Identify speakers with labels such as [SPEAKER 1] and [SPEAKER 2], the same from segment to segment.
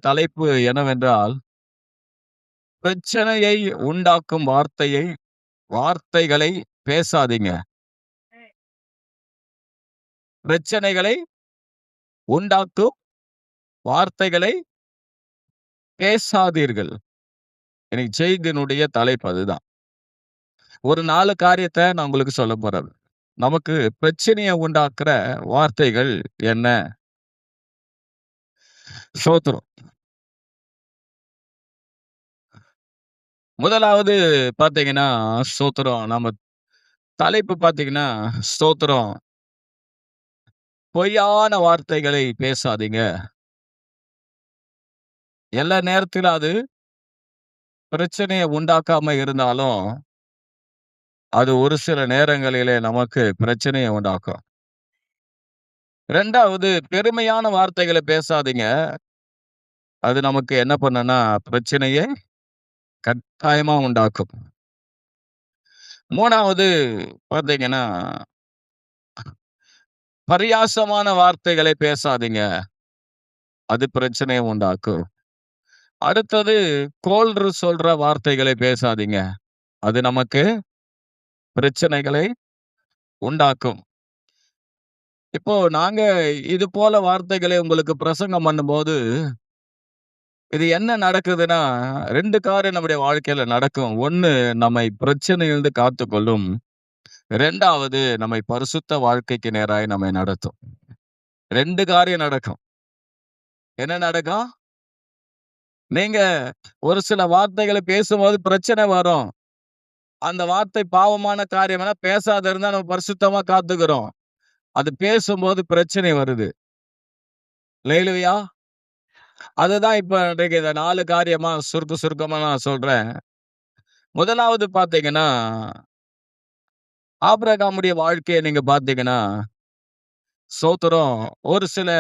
[SPEAKER 1] தலைப்பு என்னவென்றால், பிரச்சனையை உண்டாக்கும் வார்த்தைகளை பேசாதீங்க. பிரச்சனைகளை உண்டாக்கும் வார்த்தைகளை பேசாதீர்கள். இன்னைக்கு செய்தியினுடைய தலைப்பு அதுதான். ஒரு 4 காரியத்த நான் உங்களுக்கு சொல்லப் போறேன். நமக்கு பிரச்சனைய உண்டாக்குற வார்த்தைகள் என்ன? ஸ்தோத்திரம். முதலாவது பார்த்தீங்கன்னா, ஸ்தோத்திரம். நம்ம தலைப்பு பார்த்தீங்கன்னா, ஸ்தோத்திரம். பொய்யான வார்த்தைகளை பேசாதீங்க. எல்லா நேரத்திலும் அது பிரச்சனைய உண்டாக்காம இருந்தாலும், அது ஒரு சில நேரங்களிலே நமக்கு பிரச்சனைய உண்டாக்கும். 2வது பெருமையான வார்த்தைகள பேசாதீங்க. அது நமக்கு என்ன பண்ணும்னா, பிரச்சனைய கட்டாயமா உண்டாக்கும். 3வது பார்த்தீங்கன்னா, பரியாசமான வார்த்தைகளை பேசாதீங்க. அது பிரச்சனைய உண்டாக்கும். அடுத்தது கோள்று சொல்ற வார்த்தைகளை பேசாதீங்க. அது நமக்கு பிரச்சனைகளை உண்டாக்கும். இப்போ நாங்க இது போல வார்த்தைகளை உங்களுக்கு பிரசங்கம் பண்ணும்போது, இது என்ன நடக்குதுன்னா, 2 காரியம் நம்முடைய வாழ்க்கையில நடக்கும். 1 நம்மை பிரச்சனையிலிருந்து காத்துக்கொள்ளும். 2வது நம்மை பரிசுத்த வாழ்க்கைக்கு நேராய் நம்மை நடத்தும். 2 காரியம் நடக்கும். என்ன நடக்கும்? நீங்க ஒரு சில வார்த்தைகள பேசும்போது பிரச்சனை வரும். அந்த வார்த்தை பாவமான காரியம்னா பேசாத இருந்தா நம்ம பரிசுத்தமா காத்துக்கிறோம். அது பேசும்போது பிரச்சனை வருது. அல்லேலூயா! அதுதான் இப்ப இன்றைக்கு இந்த 4 காரியமா சுருக்கமா நான் சொல்றேன். முதலாவது பார்த்தீங்கன்னா, ஆபிரகாமுடைய வாழ்க்கைய நீங்க பார்த்தீங்கன்னா, ஸ்தோத்திரம். ஒரு சில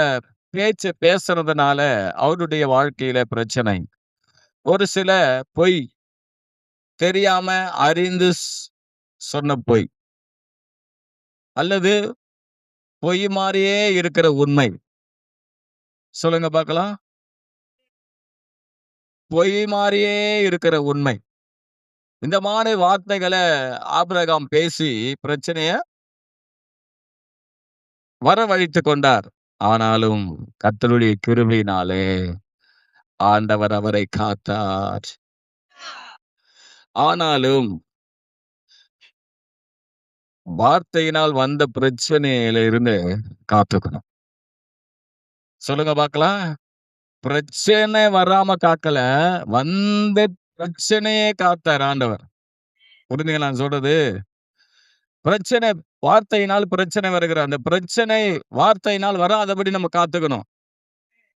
[SPEAKER 1] பேச்ச பேசுறதுனால அவருடைய வாழ்க்கையில பிரச்சனை. ஒரு சில பொய் தெரியாம அறிந்து சொன்ன பொய். அல்லது பொய் மாரியே இருக்கிற உண்மை. சொல்லுங்க பார்க்கலாம். பொய் மாரியே இருக்கிற உண்மை. இந்த மாரி வார்த்தைகள ஆபிரகாம் பேசி பிரச்சனைய வரவழைத்துக் கொண்டார். ஆனாலும் கர்த்தருடைய கிருபையினாலே ஆண்டவர் அவரை காத்தார். ஆனாலும் வார்த்தையினால் வந்த பிரச்சனையில இருந்து காத்துக்கணும். சொல்லுங்க பார்க்கலாம். பிரச்சனை வராம காக்கல. வந்த பிரச்சனையே காத்தார் ஆண்டவர். புரியுதுங்களா நான் சொல்றது? பிரச்சனை வார்த்தையினால் பிரச்சனை வருகிற அந்த பிரச்சனை வார்த்தையினால் வராதபடி நம்ம காத்துக்கணும்.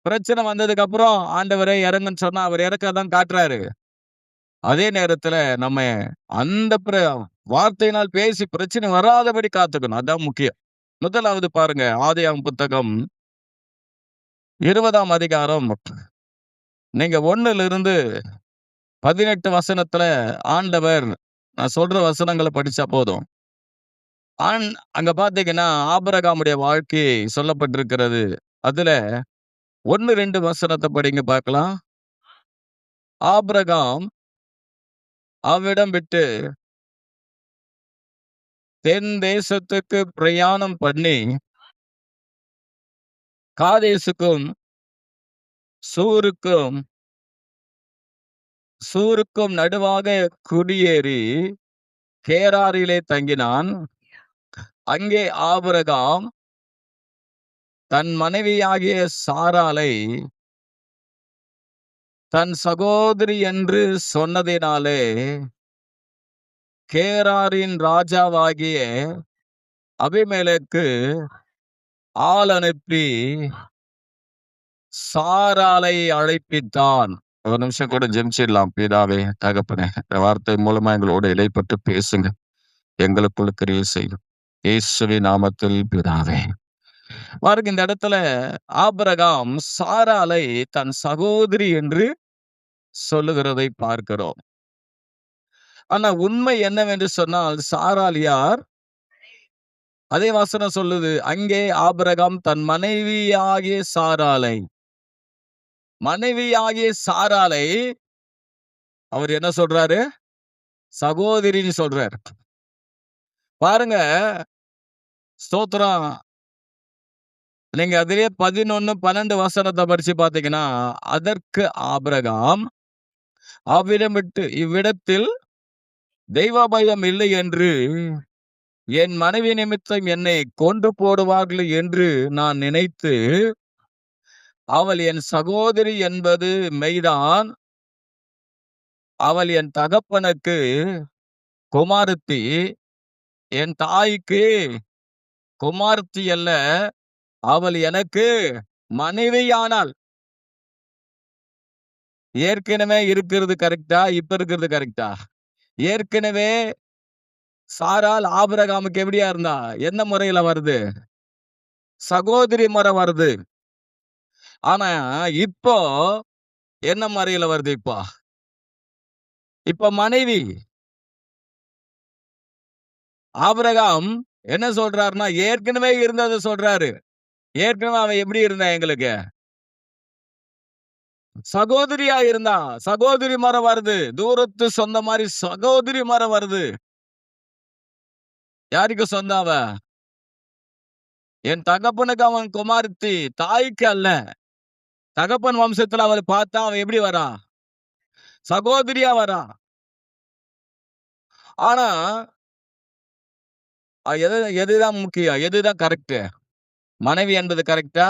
[SPEAKER 1] பிரச்சனை வந்ததுக்கு அப்புறம் ஆண்டவரே இறங்குன்னு சொன்னா அவர் இறக்கதான் காட்டுறாரு. அதே நேரத்துல நம்ம அந்த வார்த்தையினால் பேசி பிரச்சனை வராதபடி காத்துக்கணும். அதான் முக்கியம். முதலாவது பாருங்க, ஆதியாகமம் புத்தகம் 20ஆம் அதிகாரம். நீங்க 1லிருந்து 18 வசனத்துல ஆண்டவர் நான் சொல்ற வசனங்கள படிச்சா போதும். அங்க பார்த்தீங்கன்னா, ஆபிரகாமுடைய வாழ்க்கை சொல்லப்பட்டிருக்கிறது. அதுல 1, 2 வசனத்த படிங்க பார்க்கலாம். ஆபிரகாம் அவ்விடம் விட்டு தென் தேசத்துக்கு பிரயாணம் பண்ணி, காதேசுக்கும் சூருக்கும் நடுவாக குடியேறி கேராரிலே தங்கினான். அங்கே ஆபிரகாம் தன் மனைவியாகிய சாராளை தன் சகோதரி என்று சொன்னதினாலே, கேராரின் ராஜாவாகிய அபிமெலேக்கு ஆள் அனுப்பி சாராளை அழைப்பித்தான். ஒரு நிமிஷம் கூட ஜெபிச்சிடலாம். பிதாவே, தகப்பனே, இந்த வார்த்தை மூலமா எங்களோட இடைப்பட்டு பேசுங்க. எங்களுக்குள்ள கிரியை செய்யும். இயேசுவின் நாமத்தில் பிதாவே. பாருங்க, இந்த இடத்துல ஆபிரகாம் சாராளை தன் சகோதரி என்று சொல்லுகிறதை பார்க்கிறோம். ஆனா உண்மை என்னவென்று சொன்னால், சாராள் யார்? அதே வசனம் சொல்லுது, அங்கே ஆபிரகாம் தன் மனைவியாகிய சாராளை மனைவியாகிய சாராளை அவர் என்ன சொல்றாரு? சகோதரின்னு சொல்றாரு. பாருங்க, ஸ்தோத்திரம். நீங்க அதிலேயே 11, 12 வசனத்த படிச்சு பார்த்தீங்கன்னா, அதற்கு ஆபிரகாம் இவ்விடத்தில் தெய்வபயம் இல்லை என்று, என் மனைவி நிமித்தம் என்னை கொன்று போடுவார்கள் என்று நான் நினைத்து, அவள் என் சகோதரி என்பது மெய்தான். அவள் என் தகப்பனுக்கு குமாரத்தி, என் தாய்க்கு குமாரத்தி அல்ல, அவள் எனக்கு மனைவியானாள். ஏற்கனவே இருக்கிறது கரெக்ட்டா? இப்ப இருக்கிறது கரெக்ட்டா? ஏற்கனவே சாராள் ஆபிரகாமுக்கு எப்படியா இருந்தா? என்ன முறையில வருது? சகோதரி முறை வருது. ஆனா இப்போ என்ன முறையில வருது இப்போ? இப்ப மனைவி. ஆபிரகாம் என்ன சொல்றாருன்னா, ஏற்கனவே இருந்தத சொல்றாரு. ஏற்கனவே அவன் எப்படி இருந்தான் எங்களுக்கு? சகோதரியா இருந்தா. சகோதரி முறை வருது. தூரத்து சொந்த மாரி சகோதரி முறை வருது. யாருக்கு சொந்தம் அவ? என் தகப்பனுக்கு அவன் குமாரத்தி, தாய்க்கு அல்ல. தகப்பன் வம்சத்துல அவளை பார்த்தா அவன் எப்படி வரான்? சகோதரியா வரான். ஆனா எதுதான் முக்கியம்? எதுதான் கரெக்ட்? மனைவி என்பது கரெக்ட்டா?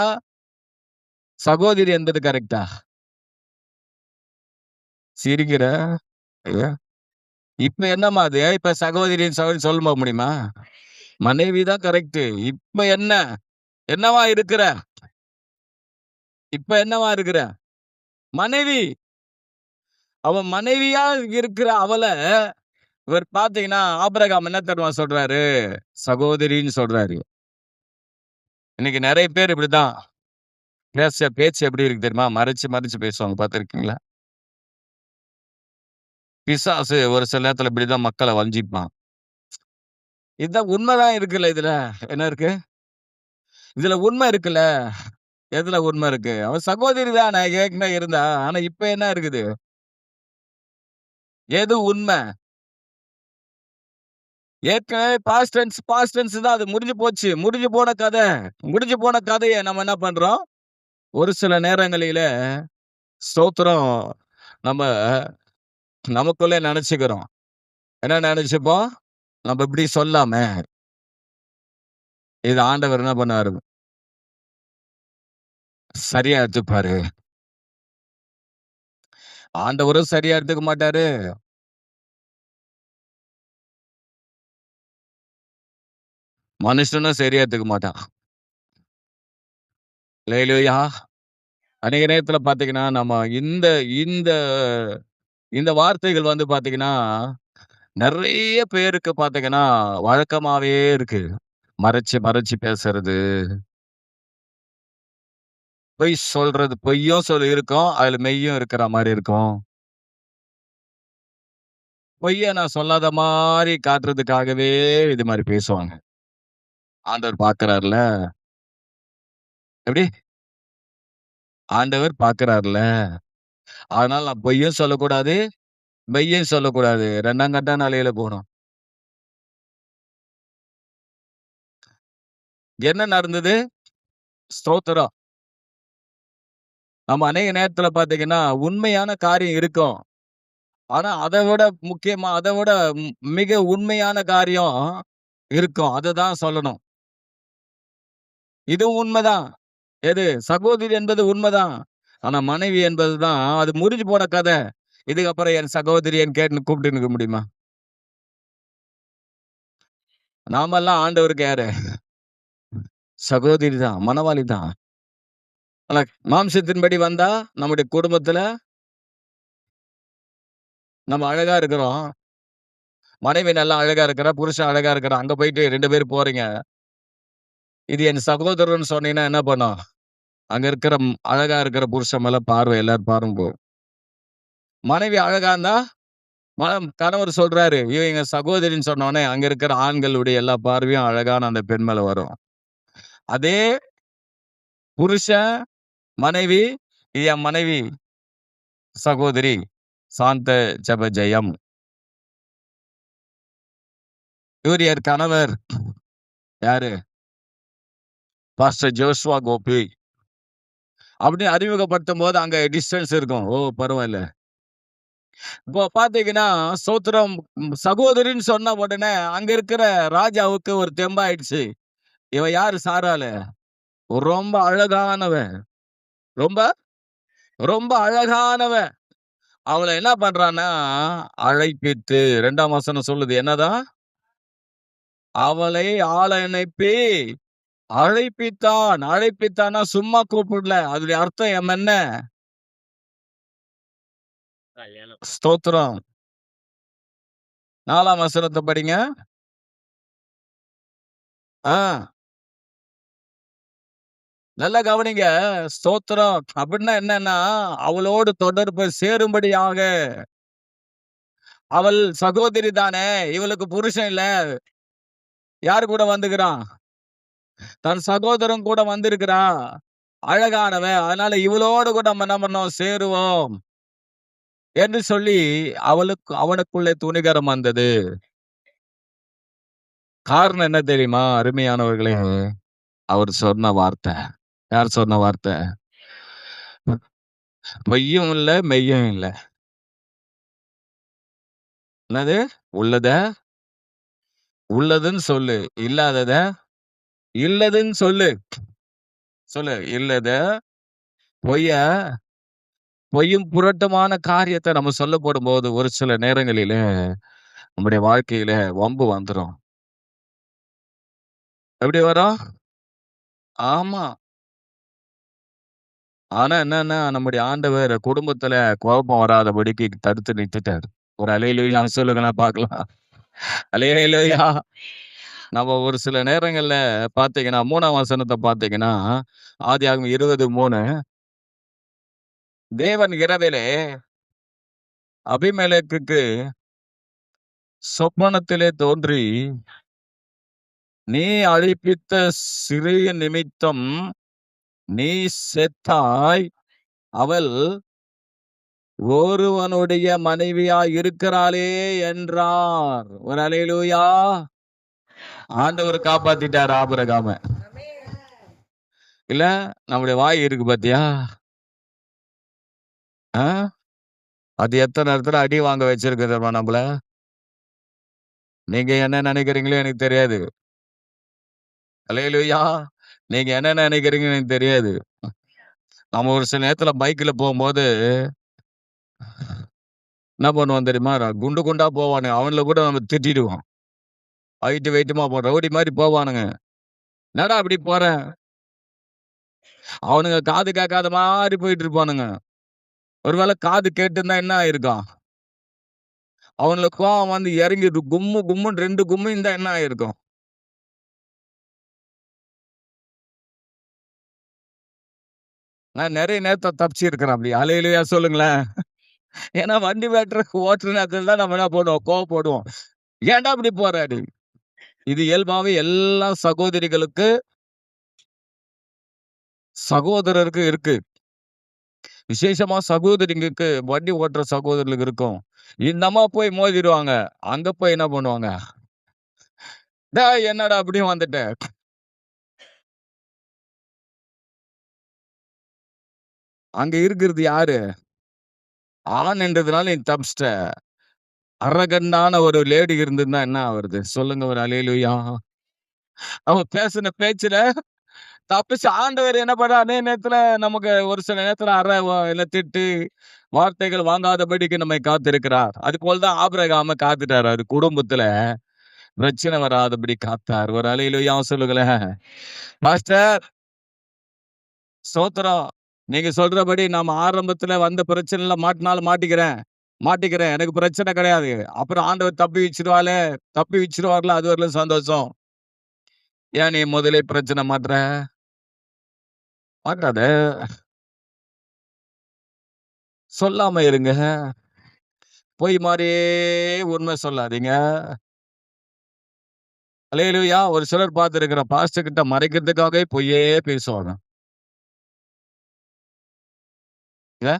[SPEAKER 1] சகோதரி என்பது கரெக்ட்டா? சிரிக்கிற? ஐயா! இப்ப என்னம்மா அது? இப்ப சகோதரின்னு சொல்ல முடியுமா? மனைவி தான் கரெக்ட். இப்ப என்ன? என்னவா இருக்கிற? இப்ப என்னவா இருக்கிற? மனைவி. அவன் மனைவியா இருக்கிற அவள, இவர் பார்த்தீங்கன்னா, ஆபிரகாம் என்ன தெரியுமா சொல்றாரு? சகோதரின்னு சொல்றாரு. இன்னைக்கு நெறைய பேர் இப்படிதான். பேச்சு எப்படி இருக்கு தெரியுமா? மறைச்சு, மறைச்சு பேசுவாங்க பார்த்திருக்கீங்களா? பிசாசு ஒரு சில நேரத்துல இப்படிதான் மக்கள வஞ்சிப்பான். இதுதான் உண்மைதான் இருக்குல்ல இதுல. என்ன இருக்கு? இதுல உண்மை இருக்குல்ல. எதுல உண்மை இருக்கு? அவ சகோதரி தானே ஏற்கனவே இருந்தா. ஆனா இப்ப என்ன இருக்குது? எது உண்மை? ஏற்கனவே பாஸ்ட் டென்ஸ் தான் அது முடிஞ்சு போச்சு. முடிஞ்சு போன கதை. முடிஞ்சு போன கதைய நம்ம என்ன பண்றோம்? ஒரு சில நேரங்களில ஸ்தோத்திரம் நம்ம நமக்குள்ளே நெனச்சுக்கிறோம். என்ன நெனச்சுப்போம்? நம்ம இப்படி சொல்லாம, இது ஆண்டவர் என்ன பண்ணுவாரு? சரியா எடுத்துப்பாரு. ஆண்டவரும் சரியா எடுத்துக்க மாட்டாரு. மனுஷனும் சரியா எடுத்துக்க மாட்டான். அல்லேலூயா! அநேக நேரத்துல பாத்தீங்கன்னா, நம்ம இந்த இந்த இந்த வார்த்தைகள் வந்து பாத்தீங்கன்னா, நெறைய பேருக்கு பாத்தீங்கன்னா, வழக்கமாவே இருக்கு. மறைச்சு, மறைச்சு பேசுறது, பொய் சொல்றது, பொய்யும் இருக்கும். அதுல மெய்யும் இருக்கிற மாரி இருக்கும். பொய்ய நான் சொல்லாத மாரி காட்டுறதுக்காகவே இது மாரி பேசுவாங்க. ஆண்டவர் பார்க்கிறார்ல. எப்படி? ஆண்டவர் பார்க்கிறார்ல. அதனால நான் பொய்யும் சொல்லக்கூடாது, மெய்யும் சொல்லக்கூடாது. 2ஆம் கட்ட நிலையில போணும். என்ன நடந்தது? ஸ்தோத்திரம். நம்ம அநேக நேரத்துல பார்த்தீங்கன்னா, உண்மையான காரியம் இருக்கும். ஆனா, அத விட முக்கியமா, அத விட மிக உண்மையான காரியம் இருக்கும். அததான் சொல்லணும். இதுவும் உண்மைதான். எது? சகோதரி என்பது உண்மைதான். ஆனா, மனைவி என்பது தான் அது முடிஞ்சு போன கத. இதுக்கப்புறம் என் சகோதரியன்னு கேட்டுன்னு கூப்பிட்டுன்னு இருக்க முடியுமா? நாமெல்லாம் ஆண்டவருக்கு யாரு? சகோதரி தான், மணவாளி தான். ஆனா, மாம்சத்தின்படி வந்தா, நம்முடைய குடும்பத்துல நம்ம அழகா இருக்கிறோம். மனைவி நல்லா அழகா இருக்கிறா, புருஷன் அழகா இருக்கிறான். அங்க போயிட்டு 2 பேரும் போறீங்க. இது என் சகோதரன்னு சொன்னீங்கன்னா என்ன பண்ணும்? அங்க இருக்கிற அழகா இருக்கிற புருஷன் மேல பார்வை எல்லார் பார்வையும் போகும். மனைவி அழகா இருந்தா, கணவர் சொல்றாரு, இவ எங்க சகோதரின்னு சொன்னோனே, அங்க இருக்கிற ஆண்களுடைய எல்லா பார்வையும் அழகான அந்த பெண் மேல வரும். அதே புருஷன், மனைவி இது என் மனைவி, சகோதரி சாந்த ஜெபஜெயம். இவர் என் கணவர். யாரு? Pastor Joshua Gopi. அப்படின்னு அறிமுகப்படுத்தும்போது அங்க டிஸ்டன்ஸ் இருக்கும். ஓ! பரவாயில்ல. இப்போ பார்த்தீங்கன்னா, ஸ்தோத்திரம். சகோதரின்னு சொன்ன உடனே அங்க இருக்கிற ராஜாவுக்கு ஒரு தெம்பாயிடுச்சு. இவன் யாரு சாராளு? ரொம்ப அழகானவ. ரொம்ப ரொம்ப அழகானவ. அவள என்ன பண்றான்னா, அழைப்பித்து 2ஆம் வசனம் சொல்லுது. என்னதான்? அவளை ஆள் அனுப்பி அழைப்பித்தான். அழைப்பித்தான்னா சும்மா கூப்பிடல. அதோடைய அர்த்தம் என்ன? ஸ்தோத்திரம். 4ஆம் வசனத்த படிங்க. ஆ, நல்லா கவனிங்க. ஸ்தோத்திரம் அப்படின்னா என்னன்னா, அவளோடு தொடர்பு சேரும்படியாக. அவள் சகோதரி தானே! இவளுக்கு புருஷன் இல்ல. யாரு கூட வந்துக்கிறான்? தன் சகோதரன் கூட வந்திருக்கிறான். அழகானவ. அதனால இவளோடு கூட நம்ம என்ன பண்ணோம்? சேருவோம். என்று சொல்லி அவனுக்குள்ளே துணிகரம் வந்தது. காரணம் என்ன தெரியுமா? அருமையானவர்களே! அவர் சொன்ன வார்த்தை. யார் சொன்ன வார்த்தை? பொய்யும் இல்ல, மெய்யும் இல்ல. என்னது? உள்ளத உள்ளதுன்னு சொல்லு. இல்லாதத இல்லதுன்னு சொல்லு. சொல்லு. இல்லத, பொய்ய பொய்யும் புரட்டுமான காரியத்த நம்ம சொல்லப்படும்போது, ஒரு சில நேரங்களிலே நம்முடைய வாழ்க்கையில வம்பு வந்துரும். எப்படி வரும்? ஆமா. ஆனா என்னன்னா, நம்முடைய ஆண்டவர் குடும்பத்துல குழப்பம் வராதபடிக்கு தடுத்து நிறுத்திட்டாரு. ஒரு அல்லேலூயா சொல்லுங்களேன் பார்க்கலாம். அல்லேலூயா. நம்ம ஒரு சில நேரங்கள்ல பார்த்தீங்கன்னா, 3ஆம் வசனத்த பார்த்தீங்கன்னா, ஆதியாகமம் 20:3. தேவன் இரவிலே அபிமெலேக்குக்கு சொப்பனத்திலே தோன்றி, "நீ அழிப்பித்த சிறிய நிமித்தம் நீ செத்தாய். அவள் ஒருவனுடைய மனைவியாய் இருக்கிறாளே" என்றார். ஒரு அல்லேலூயா. ஆண்டவர் காப்பாத்திட்டார் ஆபிரகாம. இல்ல, நம்முடைய வாய் இருக்கு பாத்தியா? ஆ? அது எத்தன இடத்துல அடி வாங்க வச்சிருக்கு தெரியுமா நம்மள? நீங்க என்ன நினைக்கிறீங்களோ எனக்கு தெரியாது. அல்லேலூயா. நீங்க என்ன நினைக்கிறீங்கன்னு எனக்கு தெரியாது. நம்ம ஒரு சில நேரத்துல பைக்ல போம்போது என்ன பண்ணுவோம் தெரியுமா? குண்டு குண்டா போவானுங்க. அவனுல கூட நம்ம திட்டிடுவோம். ஹைட்டு வெயிட்டுமா ரவுடி மாரி போவானுங்க. என்னடா இப்படி போற? அவனுங்க காது கேட்காத மாரி போயிட்டு இருப்பானுங்க. ஒருவேளை காது கேட்டிருந்தா என்ன ஆயிருக்கும்? அவனுல கோவம் வந்து இறங்கி கும்மு கும்முன்னு 2 கும்மு இருந்தா என்ன ஆயிருக்கும்? நான் நெறைய நேரத்துல தப்பிச்சிருக்கிறேன் அப்படி. அல்லேலூயா சொல்லுங்களேன். ஏன்னா வண்டி ஓட்டுற நேரத்துல தான் நம்ம என்ன பண்ணுவோம்? கோவப்படுவோம். ஏன்டா இப்படி போற? அப்படி. இது இயல்பாவே எல்லா சகோதரருக்கு இருக்கு. விசேஷமா சகோதரிங்களுக்கு வண்டி ஓட்டுற சகோதரர்களுக்கு இருக்கும். இந்த அம்மா போய் மோதிருவாங்க. அங்க போய் என்ன பண்ணுவாங்க? "டேய் என்னடா இப்படி வந்துட்ட?" அங்க இருக்கிறது யாரு? ஆண்ன்றதுனால நீ தப்பிச்சிட்ட. அரகண்டான ஒரு லேடி இருந்திருந்தா என்ன ஆவறது? சொல்லுங்க ஒரு அல்லேலூயா. அவ பேசின பேச்சுல தப்பிச்சு ஆண்டவர் என்ன பண்றாரு? அதே நேரத்துல நமக்கு ஒரு சில நேரத்துல இல்ல திட்டு, வார்த்தைகள் வாங்காதபடிக்கு நம்மை காத்திருக்கிறார். அதுபோல தான் ஆபிரகாம காத்துட்டாரு. அவரு குடும்பத்துல பிரச்சனை வராதபடி காத்தார். ஒரு அல்லேலூயா சொல்லுங்களேன். பாஸ்டர் ஸ்தோத்திரம். நீங்க சொல்றபடி நாம ஆரம்பத்துல வந்த பிரச்சனையில மாட்டினாலும் மாட்டிக்கிறேன். மாட்டிக்கிறேன். எனக்கு பிரச்சனை கிடையாது. அப்புறம் ஆண்டவர் தப்பி வச்சுருவார்ல அது வரையிலும் சந்தோஷம். ஏன் நீ முதலே பிரச்சனை மாட்ற? மாட்டாத. சொல்லாம இருங்க. பொய் மாரியே உண்மை சொல்லாதீங்க. அல்லேலூயா. ஒரு சிலர் பார்த்திருக்கிறேன். பாஸ்டர் கிட்ட மறைக்கிறதுக்காகவே பொய்யே பேசுவாங்க. இல்ல?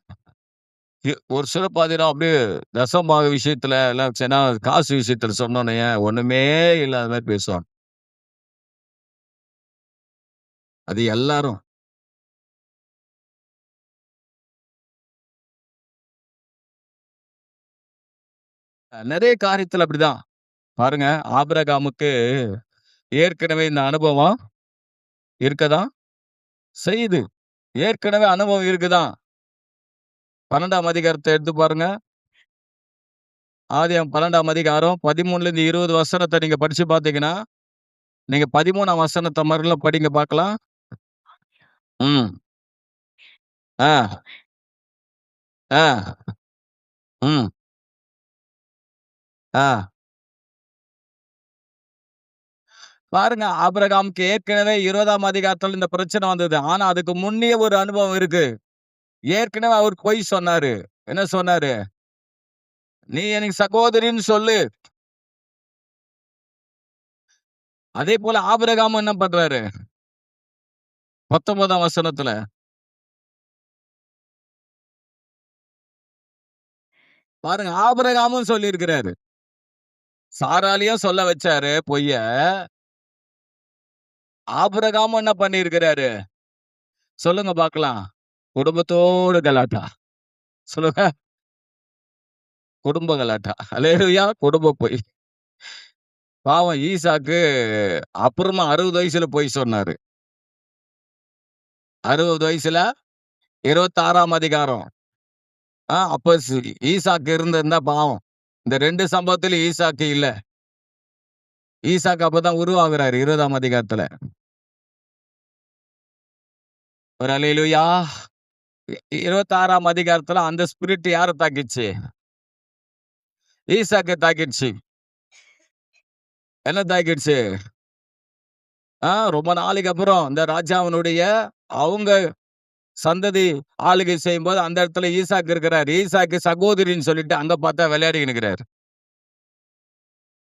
[SPEAKER 1] ஒரு சிலர் பார்த்தீங்கன்னா, அப்படியே தசமபாக விஷயத்துல எல்லாம் காசு விஷயத்துல சொன்னோனயே, ஒண்ணுமே இல்லாத மாரி பேசுவாங்க. அது எல்லாரும். நெறைய காரியத்துல அப்படிதான். பாருங்க, ஆபிரகாமுக்கு ஏற்கனவே இந்த அனுபவம் இருக்கதான் செய்யுது. ஏற்கனவே அனுபவம் இருக்குதான். 12ஆம் அதிகாரத்த எடுத்து பாருங்க. ஆதியாகமம் 12ஆம் அதிகாரம் 13லிருந்து 20 வசனத்த நீங்க படிச்சு பார்த்தீங்கன்னா, நீங்க 13ஆம் வசனத்த மறுபடியும் படிங்க பார்க்கலாம். ம். ஆ, ஆ, ம், ஆ. பாருங்க, ஆபிரகாமுக்கு ஏற்கனவே 20ஆம் அதிகாரத்துல இந்த பிரச்சனை வந்தது. ஆனா, அதுக்கு முன்னயே ஒரு அனுபவம் இருக்கு. ஏற்கனவே அவர் பொய் சொன்னாரு. என்ன சொன்னாரு? "நீ எனக்கு சகோதரின்னு சொல்லு." அதேபோல ஆபிரகாமும் என்ன பண்றாரு? 19ஆம் வசனத்துல. பாருங்க, ஆபிரகாமும் சொல்லியிருக்கிறாரு. சாராளையும் சொல்ல வச்சாரு பொய்ய. ஆபிரகாமும் என்ன பண்ணியிருக்கிறாரு? சொல்லுங்க பார்க்கலாம். குடும்பத்தோடு கலாட்டா. சொல்லுங்க. குடும்ப கலாட்டா. அல்லேலூயா! குடும்ப பொய். பாவம் ஈசாக்கு அப்புறமா 60 வயசுல பொய் சொன்னாரு. 60 வயசுல 26ஆம் அதிகாரம். அப்ப ஈசாக்கு இருந்திருந்தா பாவம். இந்த 2 சம்பவத்திலும் ஈசாக்கு இல்ல. ஈசாக்கு அப்பதான் உருவாகுறாரு 20ஆம் அதிகாரத்துல. ஒரு அல்லேலூயா! 26ஆம் அதிகாரத்துல அந்த ஸ்பிரிட் யார தாக்கிச்சு? ஈசாக்க தாக்கிடுச்சு. என்ன தாக்கிடுச்சு? ரொம்ப நாளைக்கு அப்புறம் இந்த ராஜாவினுடைய அவங்க சந்ததி ஆளுகை செய்யும்போது அந்த இடத்துல ஈசாக்கு இருக்கிறாரு. ஈசாக்கு சகோதரின்னு சொல்லிட்டு அங்க பார்த்தா விளையாடிக்கின்னு இருக்கிறாரு.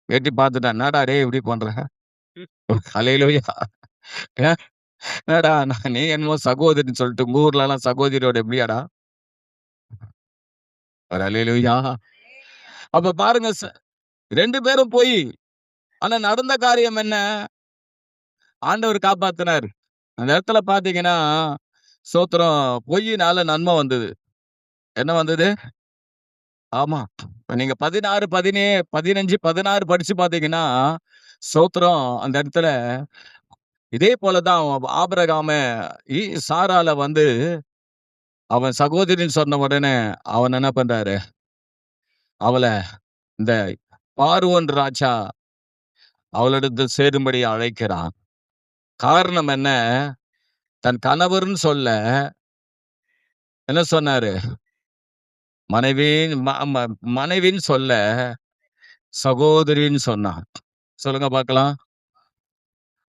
[SPEAKER 1] எட்டி பார்த்துட்டான். "என்னடா டேய் இப்படி பண்ற?" அல்லேலூயா! அ என்னடா நீ என்னமோ சகோதரின்னு சொல்லிட்டு உங்க ஊர்லலாம் சகோதரியோட எப்படியாடா? ஒரு அல்லேலூயா! அப்ப பாருங்க 2 பேரும் பொய். ஆனா நடந்த காரியம் என்ன? ஆண்டவர் காப்பாத்துனாரு. அந்த இடத்துல பார்த்தீங்கன்னா, ஸ்தோத்திரம் பொய்யினால நன்மை வந்தது. என்ன வந்தது? ஆமா. இப்ப நீங்க 16, 15, 16 படிச்சு பார்த்தீங்கன்னா, ஸ்தோத்திரம் அந்த இடத்துல இதே போல தான் ஆபிரகாம சாராள வந்து அவன் சகோதரின்னு சொன்ன உடனே, அவன் என்ன பண்றாரு? அவள இந்த பார்வோன் ராஜா அவளிடத்தில் சேரும்படி அழைக்கிறான். காரணம் என்ன? தன் கணவர்ன்னு சொல்ல என்ன சொன்னாரு? மனைவின்னு ம ம மனைவின்னு சொல்ல சகோதரின்னு சொன்னான். சொல்லுங்க பார்க்கலாம்.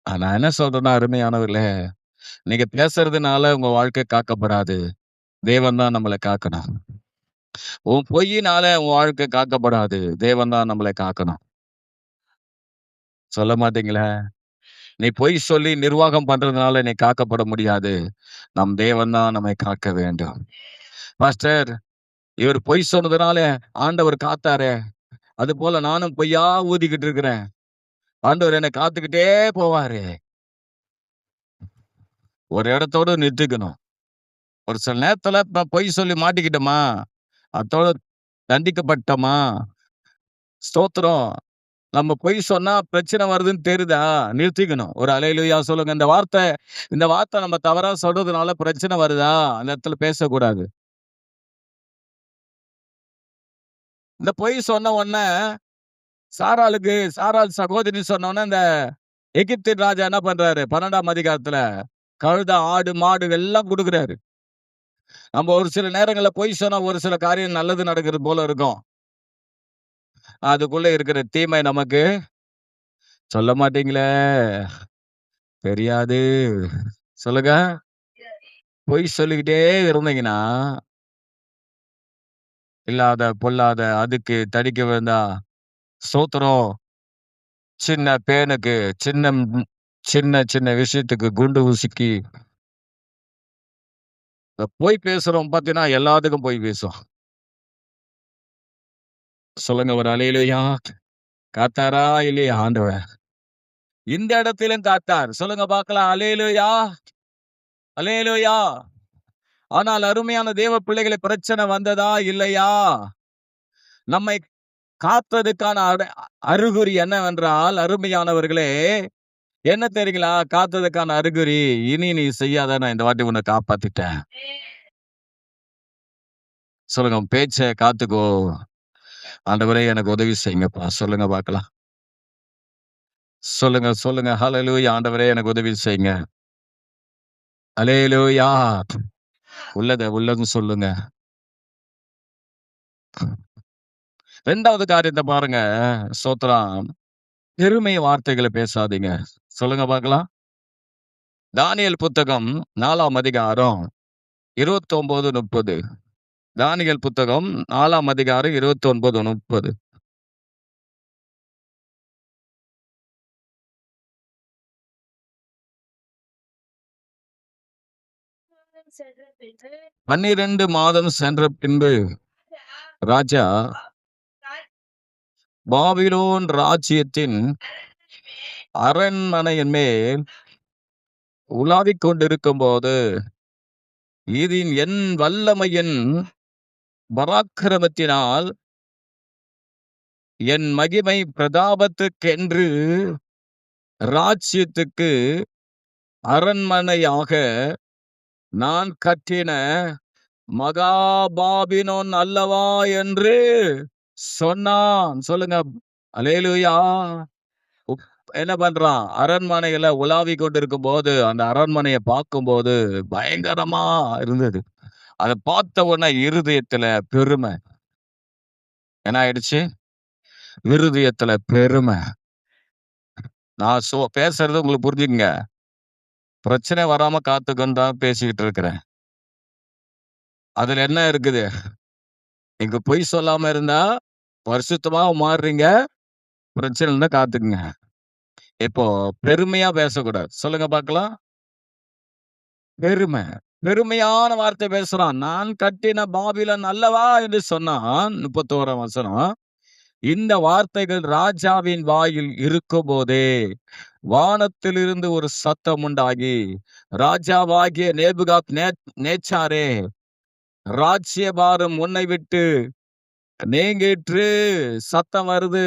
[SPEAKER 1] நான் என்ன சொல்றேன்னா, அருமையானவர்களே, நீங்க பேசுறதுனால உங்க வாழ்க்கை காக்கப்படாது. தேவன் தான் நம்மள காக்கணும். உன் பொய்யினால உன் வாழ்க்கை காக்கப்படாது. தேவன் தான் நம்மள காக்கணும். சொல்ல மாட்டீங்களே! நீ பொய் சொல்லி நிர்வாகம் பண்றதுனால நீ காக்கப்பட முடியாது. நம் தேவன் தான் நம்மை காக்க வேண்டும். பாஸ்டர், இவர் பொய் சொன்னதுனால ஆண்டவர் காத்தாரே! அதுபோல நானும் பொய்யா ஊதிக்கிட்டு இருக்கிறேன். ஆண்டவர் என்ன காத்துக்கிட்டே போவாரு. ஒரு இடத்தோட நிறுத்திக்கணும். ஒரு சில நேரத்துல பொய் சொல்லி மாட்டிக்கிட்டோமா, அத்தோட தண்டிக்கப்பட்டோமா, ஸ்தோத்திரம். நம்ம பொய் சொன்னா பிரச்சனை வருதுன்னு தெரியுதா, நிறுத்திக்கணும். ஒரு அல்லேலூயா சொல்லுங்க. இந்த வார்த்தை நம்ம தவறா சொல்றதுனால பிரச்சனை வருதா, அந்த இடத்துல பேசக்கூடாது. இந்த பொய் சொன்ன உடனே சாராள் சகோதரின்னு சொன்ன உடனே, இந்த எகிப்தின் ராஜா என்ன பண்றாரு? 12ஆம் அதிகாரத்துல கழுதை, ஆடு, மாடு எல்லாம் குடுக்குறாரு. நம்ம ஒரு சில நேரங்கள்ல பொய் சொன்னா ஒரு சில காரியம் நல்லது நடக்கிறது போல இருக்கும். அதுக்குள்ள இருக்கிற தீமை நமக்கு சொல்ல மாட்டீங்களே! தெரியாது. சொல்லுங்க. பொய் சொல்லிக்கிட்டே இருந்தீங்கன்னா, இல்லாத, பொல்லாத, அதுக்கு தடிக்கி விழுந்தா, ஸ்தோத்திரம். சின்ன பேனுக்கு, சின்ன சின்ன சின்ன விஷயத்துக்கு குண்டு ஊசிக்கு இந்த பொய் பேசுறோம் பார்த்தீங்கன்னா, எல்லாத்துக்கும் பொய் பேசுவோம். சொல்லுங்க ஒரு அல்லேலூயா! காத்தாரா இல்லையா ஆண்டவர்? இந்த இடத்திலும் காத்தார். சொல்லுங்க பார்க்கலாம். அல்லேலூயா! அல்லேலூயா! ஆனால் அருமையான தேவ பிள்ளைகளே, பிரச்சனை வந்ததா? இல்லையா? நம்மை காத்ததுக்கான அறிகுறி என்னவென்றால், அருமையானவர்களே, என்ன தெரியுங்களா? காத்ததுக்கான அறிகுறி, இனி நீ செய்யாத, நான் இந்த வாட்டி உன்னை காப்பாத்திட்டேன். சொல்லுங்க, உன் பேச்ச காத்துக்கோ. ஆண்டவரே எனக்கு உதவி செய்யுங்கப்பா. சொல்லுங்க பார்க்கலாம். சொல்லுங்க, சொல்லுங்க. ஹல்லேலூயா! ஆண்டவரே எனக்கு உதவி செய்யுங்க. அல்லேலூயா! உள்ளதும் சொல்லுங்க. 2வது காரியத்த பாருங்க. ஸ்தோத்திரம். பெருமை வார்த்தைகள பேசாதீங்க. சொல்லுங்க பார்க்கலாம். தானியேல் புத்தகம் 4ஆம் அதிகாரம் 29, 30. தானியேல் புத்தகம் 4ஆம் அதிகாரம் 29, 30. சென்ற பின்பு 12 மாதம் சென்ற பின்பு ராஜா பாபிலோன் ராஜ்யத்தின் அரண்மனையின் மேல் உலாவிக் கொண்டிருக்கும்போது, இதின் என் வல்லமையின் பராக்கிரமத்தினால் என் மகிமை பிரதாபத்துக்கென்று ராஜ்யத்துக்கு அரண்மனையாக நான் கட்டின மகா பாபிலோன் அல்லவா என்று சொன்னான். சொல்லுங்க. அல்லேலூயா! என்ன பண்றான்? அரண்மனையில உலாவிக் கொண்டிருக்கும்போது, அந்த அரண்மனைய பார்க்கும்போது பயங்கரமா இருந்தது. அத பார்த்த உடனே இருதயத்துல பெருமை. என்ன ஆயிடுச்சு? இருதயத்துல பெருமை. நான் பேசுறது உங்களுக்கு புரிஞ்சுக்குங்க. பிரச்சனை வராம காத்துக்கன்னு தான் பேசிக்கிட்டு இருக்கிறேன். அதுல என்ன இருக்குது? நீங்க பொய் சொல்லாம இருந்தா பரிசுத்தமா மாறுறீங்க. பிரச்சனை இருந்தா காத்துக்குங்க. இப்போ பெருமையா பேசக்கூடாது. சொல்லுங்க பார்க்கலாம். பெருமை. பெருமையான வார்த்தை பேசுறான். நான் கட்டின பாபிலோன் அல்லவா என்று சொன்னான். 31ஆம் வசனம். இந்த வார்த்தைகள் ராஜாவின் வாயில் இருக்கும்போதே வானத்திலிருந்து ஒரு சத்தம் உண்டாகி, ராஜாவாகிய நேச்சாரே, ராஜ்யபாரம் உன்னை விட்டு நீங்கிற்று. சத்தம் வருது.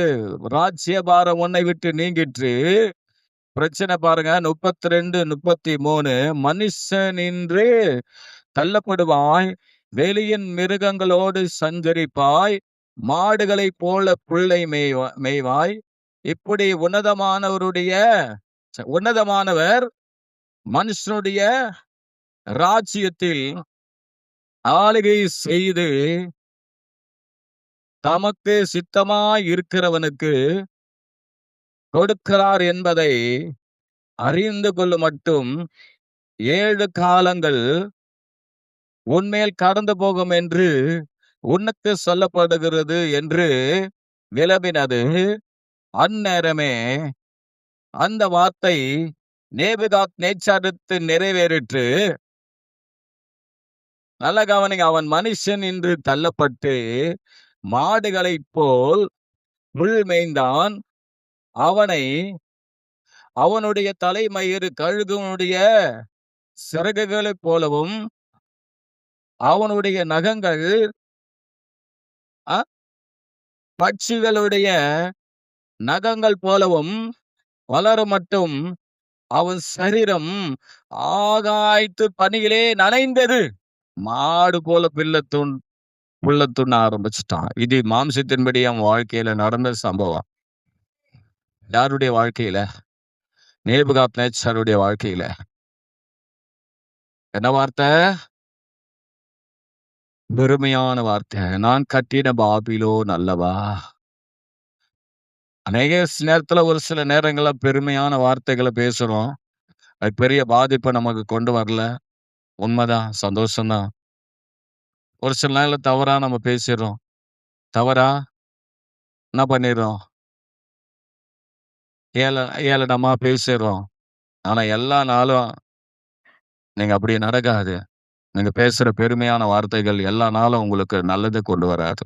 [SPEAKER 1] ராஜ்யபாரம் உன்னை விட்டு நீங்கிற்று. பிரச்சனை பாருங்க. 32, 33. மனுஷனின்று தள்ளப்படுவாய், வெளியின் மிருகங்களோடு சஞ்சரிப்பாய், மாடுகளைப் போல புல்லை மேய்வாய். இப்படி உன்னதமானவர் மனுஷனுடைய ராஜ்யத்தில் ஆளுகை செய்து தமக்கு சித்தமாய் இருக்கிறவனுக்கு கொடுக்கிறார் என்பதை அறிந்து கொள்ளும் மட்டும் 7 காலங்கள் உன்மேல் கடந்து போகும் என்று உனக்கு சொல்லப்படுகிறது என்று விளம்பினது. அந்நேரமே அந்த வார்த்தை நேபுகாத்நேச்சாருக்கு நிறைவேறிற்று. நல்ல கவனிங்க. அவன் மனுஷன் என்று தள்ளப்பட்டு மாடுகளைப் போல் புல் மேய்ந்தான். அவனுடைய தலைமயிறு கழுகுனுடைய சிறகுகளைப் போலவும், அவனுடைய நகங்கள் பட்சிகளுடைய நகங்கள் போலவும் வளரமட்டும் அவன் சரீரம் ஆகாயத்து பனியிலே நனைந்தது. மாடு போல புல்ல ஆரம்பிச்சுட்டான். இது மாம்சத்தின்படி அவன் வாழ்க்கையில நடந்த சம்பவம். யாருடைய வாழ்க்கையில? நேபுகாத்நேச்சாருடைய வாழ்க்கையில. என்ன வார்த்தை? பெருமையான வார்த்தை. நான் கட்டின பாபிலோன் அல்லவா? அநேக நேரத்துல ஒரு சில நேரங்கள்ல பெருமையான வார்த்தைகளை பேசுறோம். அது பெரிய பாதிப்பை நமக்கு கொண்டு வரல. உண்மைதான், சந்தோஷம்தான். ஒரு சில நேரத்துல தவறா நம்ம பேசிடுறோம். தவறா என்ன பண்ணிடுறோம்? ஏளனமா பேசிடுறோம். ஆனா எல்லா நாளும் நீங்க அப்படி நடக்காது. நீங்க பேசுற பெருமையான வார்த்தைகள் எல்லா நாளும் உங்களுக்கு நல்லது கொண்டு வராது.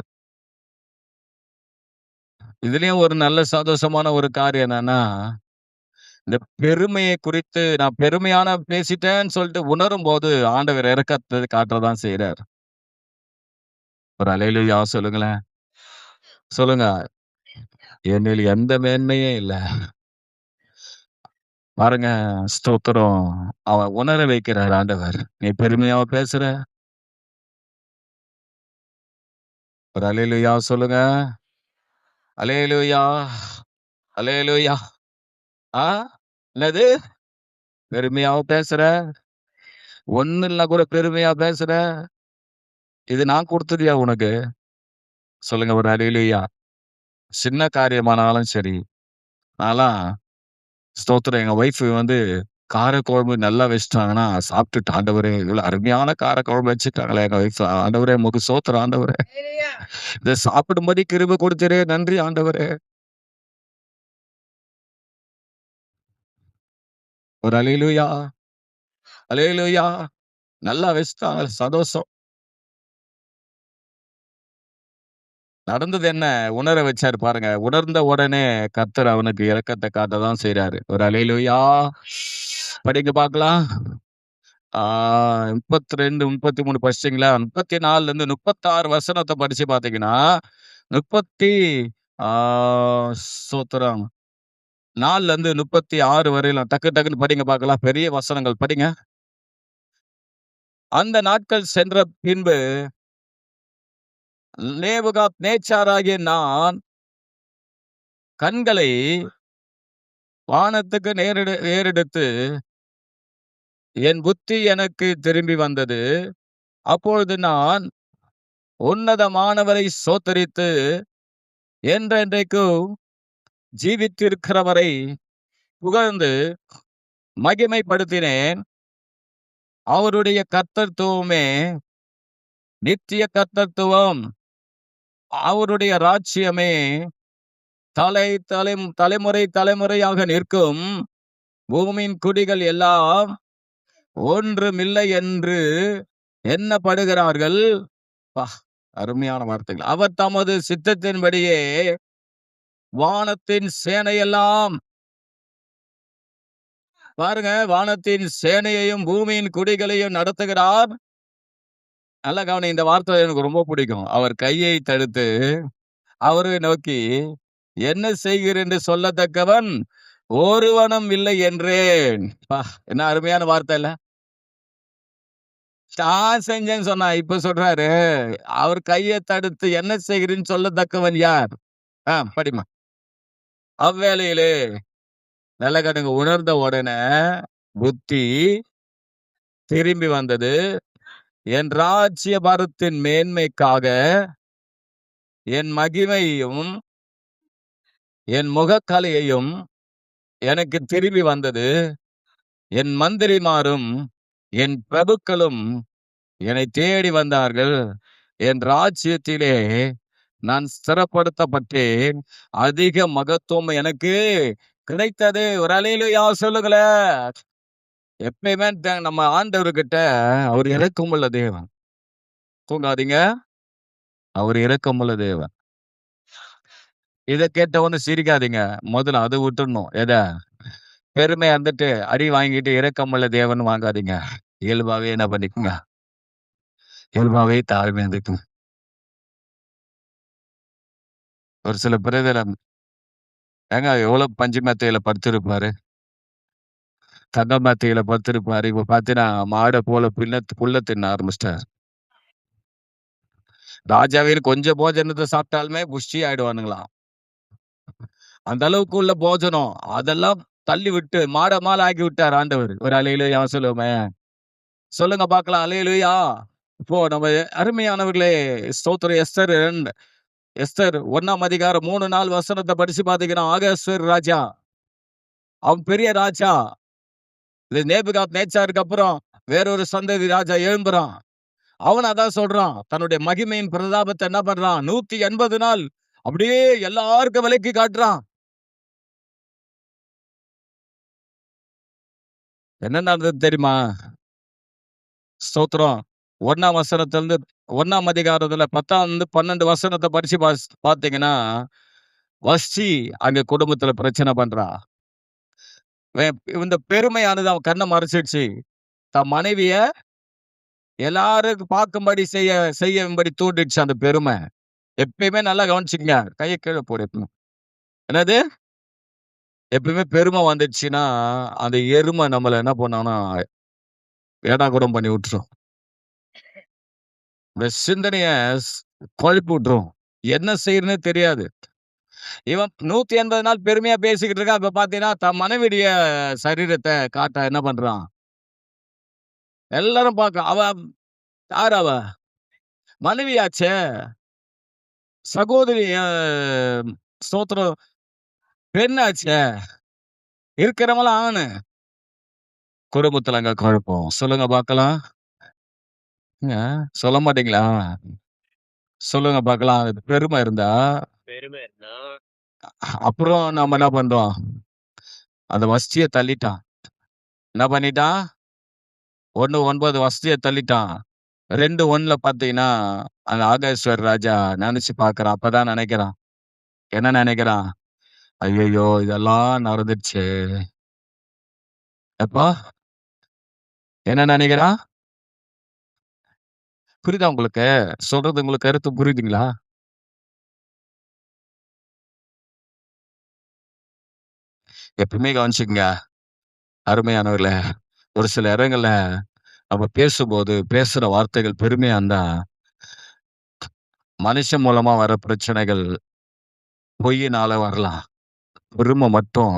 [SPEAKER 1] இதுலயும் ஒரு நல்ல சந்தோஷமான ஒரு காரியம் என்னன்னா, இந்த பெருமையை குறித்து நான் பெருமையான பேசிட்டேன்னு சொல்லிட்டு உணரும்போது, ஆண்டவர் இரக்கத்த காட்டதான் செய்றார். ஒரு அல்லேலூயா சொல்லுங்களேன். சொல்லுங்க. என்னில் எந்த மேன்மையும் இல்ல. பாருங்க, ஸ்தோத்திரம். அவன் உணர வைக்கிறார் ஆண்டவர். நீ பெருமையா பேசுற? ஒரு அல்லேலூயா சொல்லுங்க. அல்லேலூயா, அல்லேலூயா. ஆ? என்னது? பெருமையா பேசுற? ஒண்ணும் இல்லனா கூட பெருமையா பேசுற? இது நான் குடுத்ததுயா உனக்கு? சொல்லுங்க ஒரு அல்லேலூயா. சின்ன காரியமானாலும் சரி, நான்லாம் ஸ்தோத்திரம் எங்க ஒய்ஃப் வந்து காரக்குழம்பு நல்லா வச்சுட்டாங்கன்னா, சாப்பிட்டுட்டு ஆண்டவரே! இவ்வளோ அருமையான காரக்குழம்பு வச்சுட்டாங்களே எங்க ஒய்ஃப். ஆண்டவரே உமக்கு ஸ்தோத்திரம் ஆண்டவரே! இத சாப்பிடும்படி கிருபை கொடுத்தீரே நன்றி ஆண்டவரே! ஒரு அல்லேலூயா, அல்லேலூயா. நல்லா வச்சுட்டாங்க சந்தோஷம். நடந்தது என்ன? உணர வச்சாரு பாருங்க. உணர்ந்த உடனே கர்த்தர் அவனுக்கு இரக்கத்த காட்ட தான் செய்றாரு. ஒரு அல்லேலூயா. படிங்க பார்க்கலாம். ஆ 32, 33 படிச்சிட்டீங்களா? 34லருந்து 36 வசனத்த படிச்சு பார்த்தீங்கன்னா, 30 ஆ ஸ்தோத்திரம். 4லருந்து 36 வரையிலும் டக்கு டக்குன்னு படிங்க பார்க்கலாம். பெரிய வசனங்கள் படிங்க. அந்த நாட்கள் சென்ற பின்பு, நேபுகாத் நேச்சாராகிய நான் கண்களை வானத்துக்கு ஏறெடுத்து, என் புத்தி எனக்கு திரும்பி வந்தது. அப்பொழுது நான் உன்னதமானவரை ஸ்தோத்தரித்து, என்றென்றைக்கும் ஜீவித்திருக்கிறவரை புகழ்ந்து மகிமைப்படுத்தினேன். அவருடைய கர்த்தத்துவமே நித்திய கர்த்தத்துவம். அவருடைய ராஜ்யமே தலைமுறை தலைமுறையாக நிற்கும். பூமியின் குடிகள் எல்லாம் ஒன்றுமில்லை என்று எண்ணப்படுகிறார்கள். அப்பா! அருமையான வார்த்தைகள். அவர் தமது சித்தத்தின்படியே வானத்தின் சேனையெல்லாம் பாருங்க, வானத்தின் சேனையையும் பூமியின் குடிகளையும் நடத்துகிறார். நல்லா கவனிங்க. இந்த வார்த்தை எனக்கு ரொம்ப பிடிக்கும். அவர் கையை தடுத்து அவரை நோக்கி, என்ன செய்கிறேன் என்று சொல்லத்தக்கவன் ஒருவனும் இல்லை என்றேன். அப்பா! என்ன அருமையான வார்த்தை இல்ல? தான் செஞ்சேன்னு சொன்னா, இப்ப சொல்றாரு, அவர் கைய தடுத்து என்ன செய்கிறேன்னு சொல்லத்தக்கவன் யார்? படிம்மா. அவ்வேளையிலே நல்ல கவனிங்க. உணர்ந்த உடனே புத்தி திரும்பி வந்தது. என் ராஜ்யபாரத்தின் மேன்மைக்காக என் மகிமையையும், என் முகக்கலையையும் எனக்கு திரும்பி வந்தது. என் மந்திரிமாரும், என் பிரபுக்களும் என்னைத் தேடி வந்தார்கள். என் ராஜ்யத்திலே நான் ஸ்திரப்படுத்தப்பட்டேன். அதிக மகத்துவம் எனக்கு கிடைத்தது. ஒரு அல்லேலூயா சொல்லுங்களேன். எப்பயுமே நம்ம ஆண்டவர்கிட்ட அவர் இரக்கமுள்ள தேவன். தூங்காதீங்க. அவர் இரக்கமுள்ள தேவன். இத கேட்டவுடனே சிரிக்காதீங்க. முதல்ல அத விட்டுறணும். எத? பெருமையா இருந்துட்டு, அடி வாங்கிட்டு இரக்கமுள்ள தேவன் வாங்காதீங்க. இயல்பாவே என்ன பண்ணிக்கங்க? இயல்பாவே தாழ்மையா இருந்துக்குங்க. ஒரு சில பிரதர் ஏங்க எவ்வளவு பஞ்சு மெத்தையில படுத்திருப்பாரு. தங்க மெத்தையில படுத்திருப்பாரு. இப்ப பார்த்தீங்கன்னா, மாட போல புல்ல தின்ன ஆரம்பிச்சுட்டாரு. ராஜாவின்னு கொஞ்சம் போஜனத்த சாப்பிட்டாலுமே புஷ்டி ஆயிடுவானுங்களாம். அந்த அளவுக்கு உள்ள போஜனம். அதெல்லாம் தள்ளி விட்டு மாட மால ஆக்கி விட்டார் ஆண்டவர். ஒரு அல்லேலூயா சொல்லுவோமே. சொல்லுங்க பார்க்கலாம். அல்லேலூயா. இப்போ நம்ம அருமையானவர்களே, ஸ்தோத்திரம். எஸ்தர் 1ஆம் அதிகாரம் 3, 4 வசனத்த படிச்சு பார்த்தீங்கன்னா, ஆகாஸ்வேரு ராஜா. அவன் பெரிய ராஜா. இது நேபுகாத் நேச்சாருக்கு அப்புறம் வேறொரு சந்ததி ராஜா எழும்புறான். அவன் அதான் சொல்றான். தன்னுடைய மகிமையின் பிரதாபத்த என்ன பண்றான்? 180 நாள் அப்படியே எல்லாருக்கும் விலக்கி காட்டுறான். என்ன நடந்தது தெரியுமா? ஸ்தோத்திரம். 1ஆம் வசனத்திலிருந்து 1ஆம் அதிகாரத்துல 10 12 வசனத்த படிச்சு பார்த்தீங்கன்னா, வஸ்தி அங்க குடும்பத்துல பிரச்சனை பண்றா. இந்த பெருமையானது அவன் கண்ண மறைச்சிடுச்சு. தன் மனைவிய எல்லாரும் பார்க்கும்படி செய்யும்படி தூண்டிடுச்சு அந்த பெருமை. எப்பயுமே நல்லா கவனிச்சுக்கங்க. கைய கீழ போடு எப்பவும். என்னது? எப்பவுமே பெருமை வந்துடுச்சுன்னா, அந்த எருமை நம்மள என்ன பண்ணும்னா, ஏடாகூடம் பண்ணி விட்டுரும். இந்த சிந்தனைய குழப்பி விட்டுரும். என்ன செய்யறதுன்னே தெரியாது. இவன் 180 நாள் பெருமையா பேசிக்கிட்டு இருக்கான். இப்ப பார்த்தீங்கன்னா, தன் மனைவியுடைய சரீரத்த காட்ட என்ன பண்றான்? எல்லாரும் பார்க்க அவ யார் அவ? மனைவியாச்சே! சகோதரி ஸ்தோத்திரம் பெண்ணாச்சே! இருக்கிறவன்லாம் ஆணு. குடும்பத்துல அங்க குழப்பம். சொல்லுங்க பார்க்கலாம். ஏங்க சொல்ல மாட்டீங்களா? சொல்லுங்க பார்க்கலாம். பெருமை இருந்தா, அப்புறம் நம்ம என்ன பண்றோம்? அந்த வஸ்திய தள்ளிட்டான். என்ன பண்ணிட்டான்? 1:9 வஸ்திய தள்ளிட்டான். 2:1ல பார்த்தீங்கன்னா, அந்த ஆகாஸ்வர் ராஜா நெனச்சு பார்க்குறான். அப்பதான் நெனைக்கிறான். என்ன நெனைக்கிறான்? ஐயய்யோ! இதெல்லாம் நடந்துருச்சே! எப்போ? என்ன நெனைக்கிறான்? புரியுதா உங்களுக்கு? சொல்றது உங்களுக்கு கருத்து புரியுதுங்களா? எப்பவுமே கவனிச்சுக்கங்க. அருமையானவர்களே! ஒரு சில இடங்கள்ல நம்ம பேசும்போது, பேசுற வார்த்தைகள் பெருமையா இருந்தா, மனுஷன் மூலமா வர பிரச்சனைகள் பொய்யினால வரலாம். பெருமை மட்டும்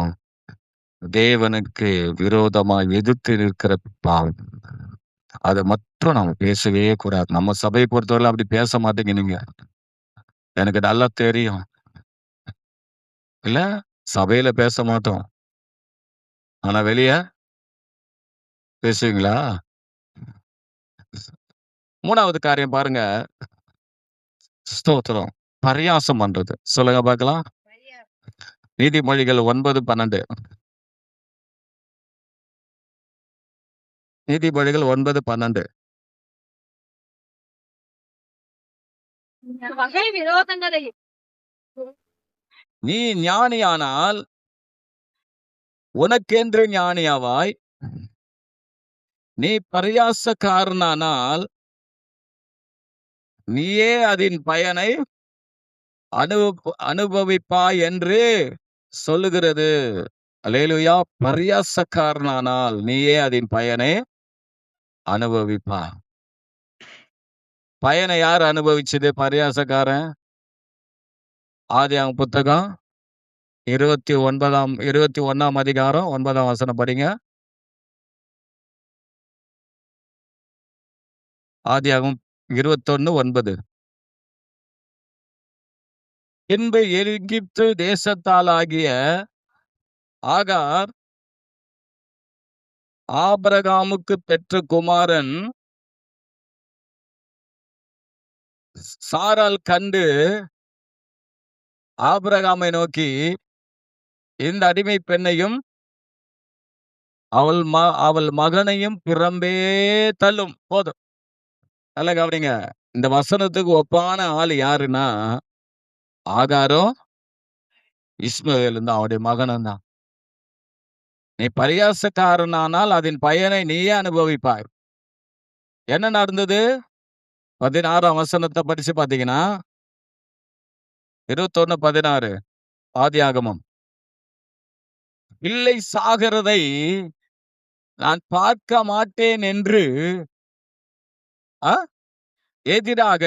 [SPEAKER 1] தேவனுக்கு விரோதமா எதிர்த்து நிற்கிற பாவம். அத மட்டும் நம்ம பேசவே கூடாது. நம்ம சபைய பொறுத்தவரையில அப்படி பேச மாட்டீங்க நீங்க. எனக்கு நல்லா தெரியும். இல்ல? சபையில பேச மாட்டோம். ஆனா வெளிய பேசுவீங்களா? 3வது காரியம் பாருங்க. ஸ்தோத்திரம். பரியாசம் பண்றது. சொல்லுங்க பார்க்கலாம். நீதிமொழிகள் 9:12. நீதிமொழிகள் 9:12.
[SPEAKER 2] வகை விரோதங்களை
[SPEAKER 1] நீ ஞானியானால் உனக்கென்று ஞானியாவாய். நீ பரியாசக்காரனானால் நீயே அதின் பயனை அனுபவிப்பாய் என்று சொல்லுகிறது. அல்லேலூயா! பரியாசக்காரனானால் நீயே அதின் பயனை அனுபவிப்பாய். பயனை யார் அனுபவிச்சது? பரியாசக்காரன். ஆதியாகமம் புத்தகம் 21ஆம் அதிகாரம் 9ஆம் வசனம் படிங்க. ஆதியாகமம் 21:9. பின்பு எகிப்து தேசத்தாளாகிய ஆகார் ஆபிரகாமுக்கு பெற்ற குமாரன் சாராள் கண்டு ஆபிரகாமை நோக்கி, இந்த அடிமை பெண்ணையும் அவள் மகனையும் பிறம்பே தள்ளும். போதும். நல்லா கவனிங்க. இந்த வசனத்துக்கு ஒப்பான ஆள் யாருன்னா, ஆகாரும் இஸ்மவேலும் தான். அவருடைய மகனும் தான். நீ பரியாசக்காரனானால் அதன் பயனை நீயே அனுபவிப்பாய். என்ன நடந்தது? 16ஆம் வசனத்த படிச்சு பார்த்தீங்கன்னா, 21:16 ஆதியாகமம். பிள்ளை சாகிறதை நான் பார்க்க மாட்டேன் என்று எதிராக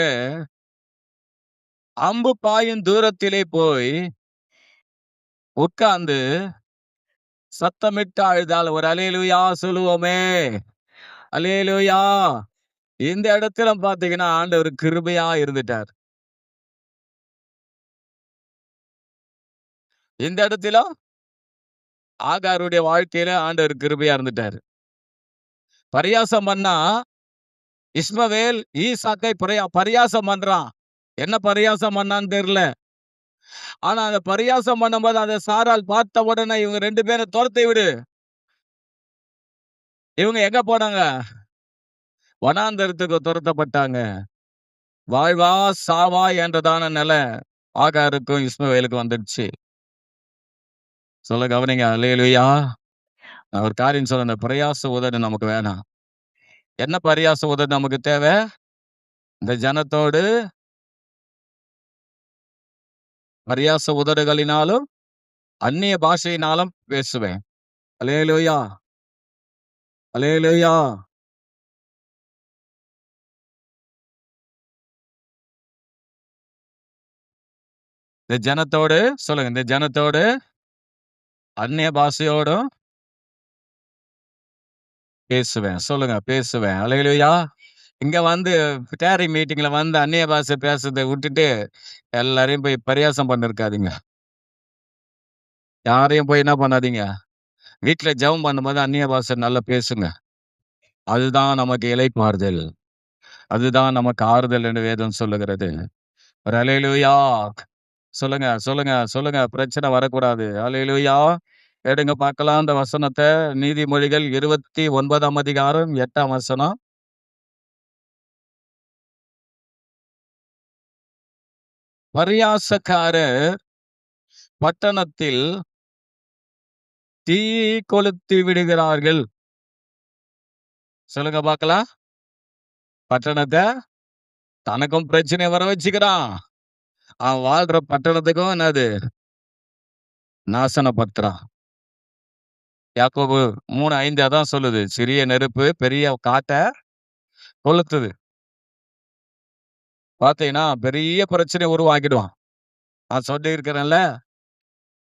[SPEAKER 1] அம்பு பாயும் தூரத்திலே போய் உட்கார்ந்து சத்தமிட்டு அழுதாள். ஒரு அல்லேலூயா சொல்லுவோமே. அல்லேலூயா. இந்த இடத்துல பாத்தீங்கன்னா ஆண்டவர் கிருபையா இருந்துட்டார். இந்த இடத்துல ஆகாருடைய வாழ்க்கையில ஆண்டவர் கிருபையா இருந்துட்டாரு. பரியாசம் பண்ணா இஸ்மவேல் ஈசாக்கை பரியாசம் பண்றான். என்ன பரியாசம் பண்ணான்னு தெரியல. ஆனா அந்த பரியாசம் பண்ணும்போது அதை சாரால் பார்த்த உடனே இவங்க 2 பேரும் துரத்தி விடு. இவங்க எங்க போனாங்க? வனாந்தரத்துக்கு துரத்தப்பட்டாங்க. வாழ்வா சாவா என்றதான நிலை ஆகாருக்கும் இஸ்மவேலுக்கும் வந்துடுச்சு. சொல்ல கவனிங்க. அல்லேலூயா. நான் ஒரு காரியம் சொல்றேன். இந்த பிரயாச உதடு நமக்கு வேணாம். என்ன பரியாச உதடு நமக்கு தேவை? இந்த ஜனத்தோடு பரியாச உதடுகளினாலும் அந்நிய பாஷையினாலும் பேசுவேன். அல்லேலூயா. அல்லேலூயா. இந்த ஜனத்தோடு சொல்லுங்க. இந்த ஜனத்தோடு அந்நிய பாஷையோடும் பேசுவேன். சொல்லுங்க பேசுவேன். அல்லேலூயா. இங்க வந்து டேரி மீட்டிங்ல வந்து அந்நிய பாஷை பேசுறத விட்டுட்டு, எல்லாரையும் போய் பரியாசம் பண்ணிருக்காதீங்க. யாரையும் போய் என்ன பண்ணாதீங்க. வீட்ல ஜெபம் பண்ணும்போது அந்நிய பாஷை நல்லா பேசுங்க. அதுதான் நமக்கு இளைப்பாறுதல். அதுதான் நமக்கு ஆறுதல் என்று வேதம் சொல்லுகிறது. ஒரு அல்லேலூயா. சொல்லுங்க, சொல்லுங்க, சொல்லுங்க. பிரச்சனை வரக்கூடாது. அல்லேலூயா. எடுங்க பார்க்கலாம் அந்த வசனத்த. நீதிமொழிகள் 29ஆம் அதிகாரம் 8ஆம் வசனம். பரியாசக்காரர் பட்டணத்தில் தீ கொளுத்தி விடுகிறார்கள். சொல்லுங்க பார்க்கலாம். பட்டணத்த தனக்கும் பிரச்சனை வர வச்சுக்கிறான். அவன் வாழ்ற பட்டணத்துக்கும் என்னது? நாசனப்படுத்துறான். யாக்கோபு 3:5 அதான் சொல்லுது. சிறிய நெருப்பு பெரிய காட்ட கொளுத்துது. பார்த்தீங்கன்னா, பெரிய பிரச்சனைய உருவாக்கிடுவான். நான் சொல்லியிருக்கிறேன்ல,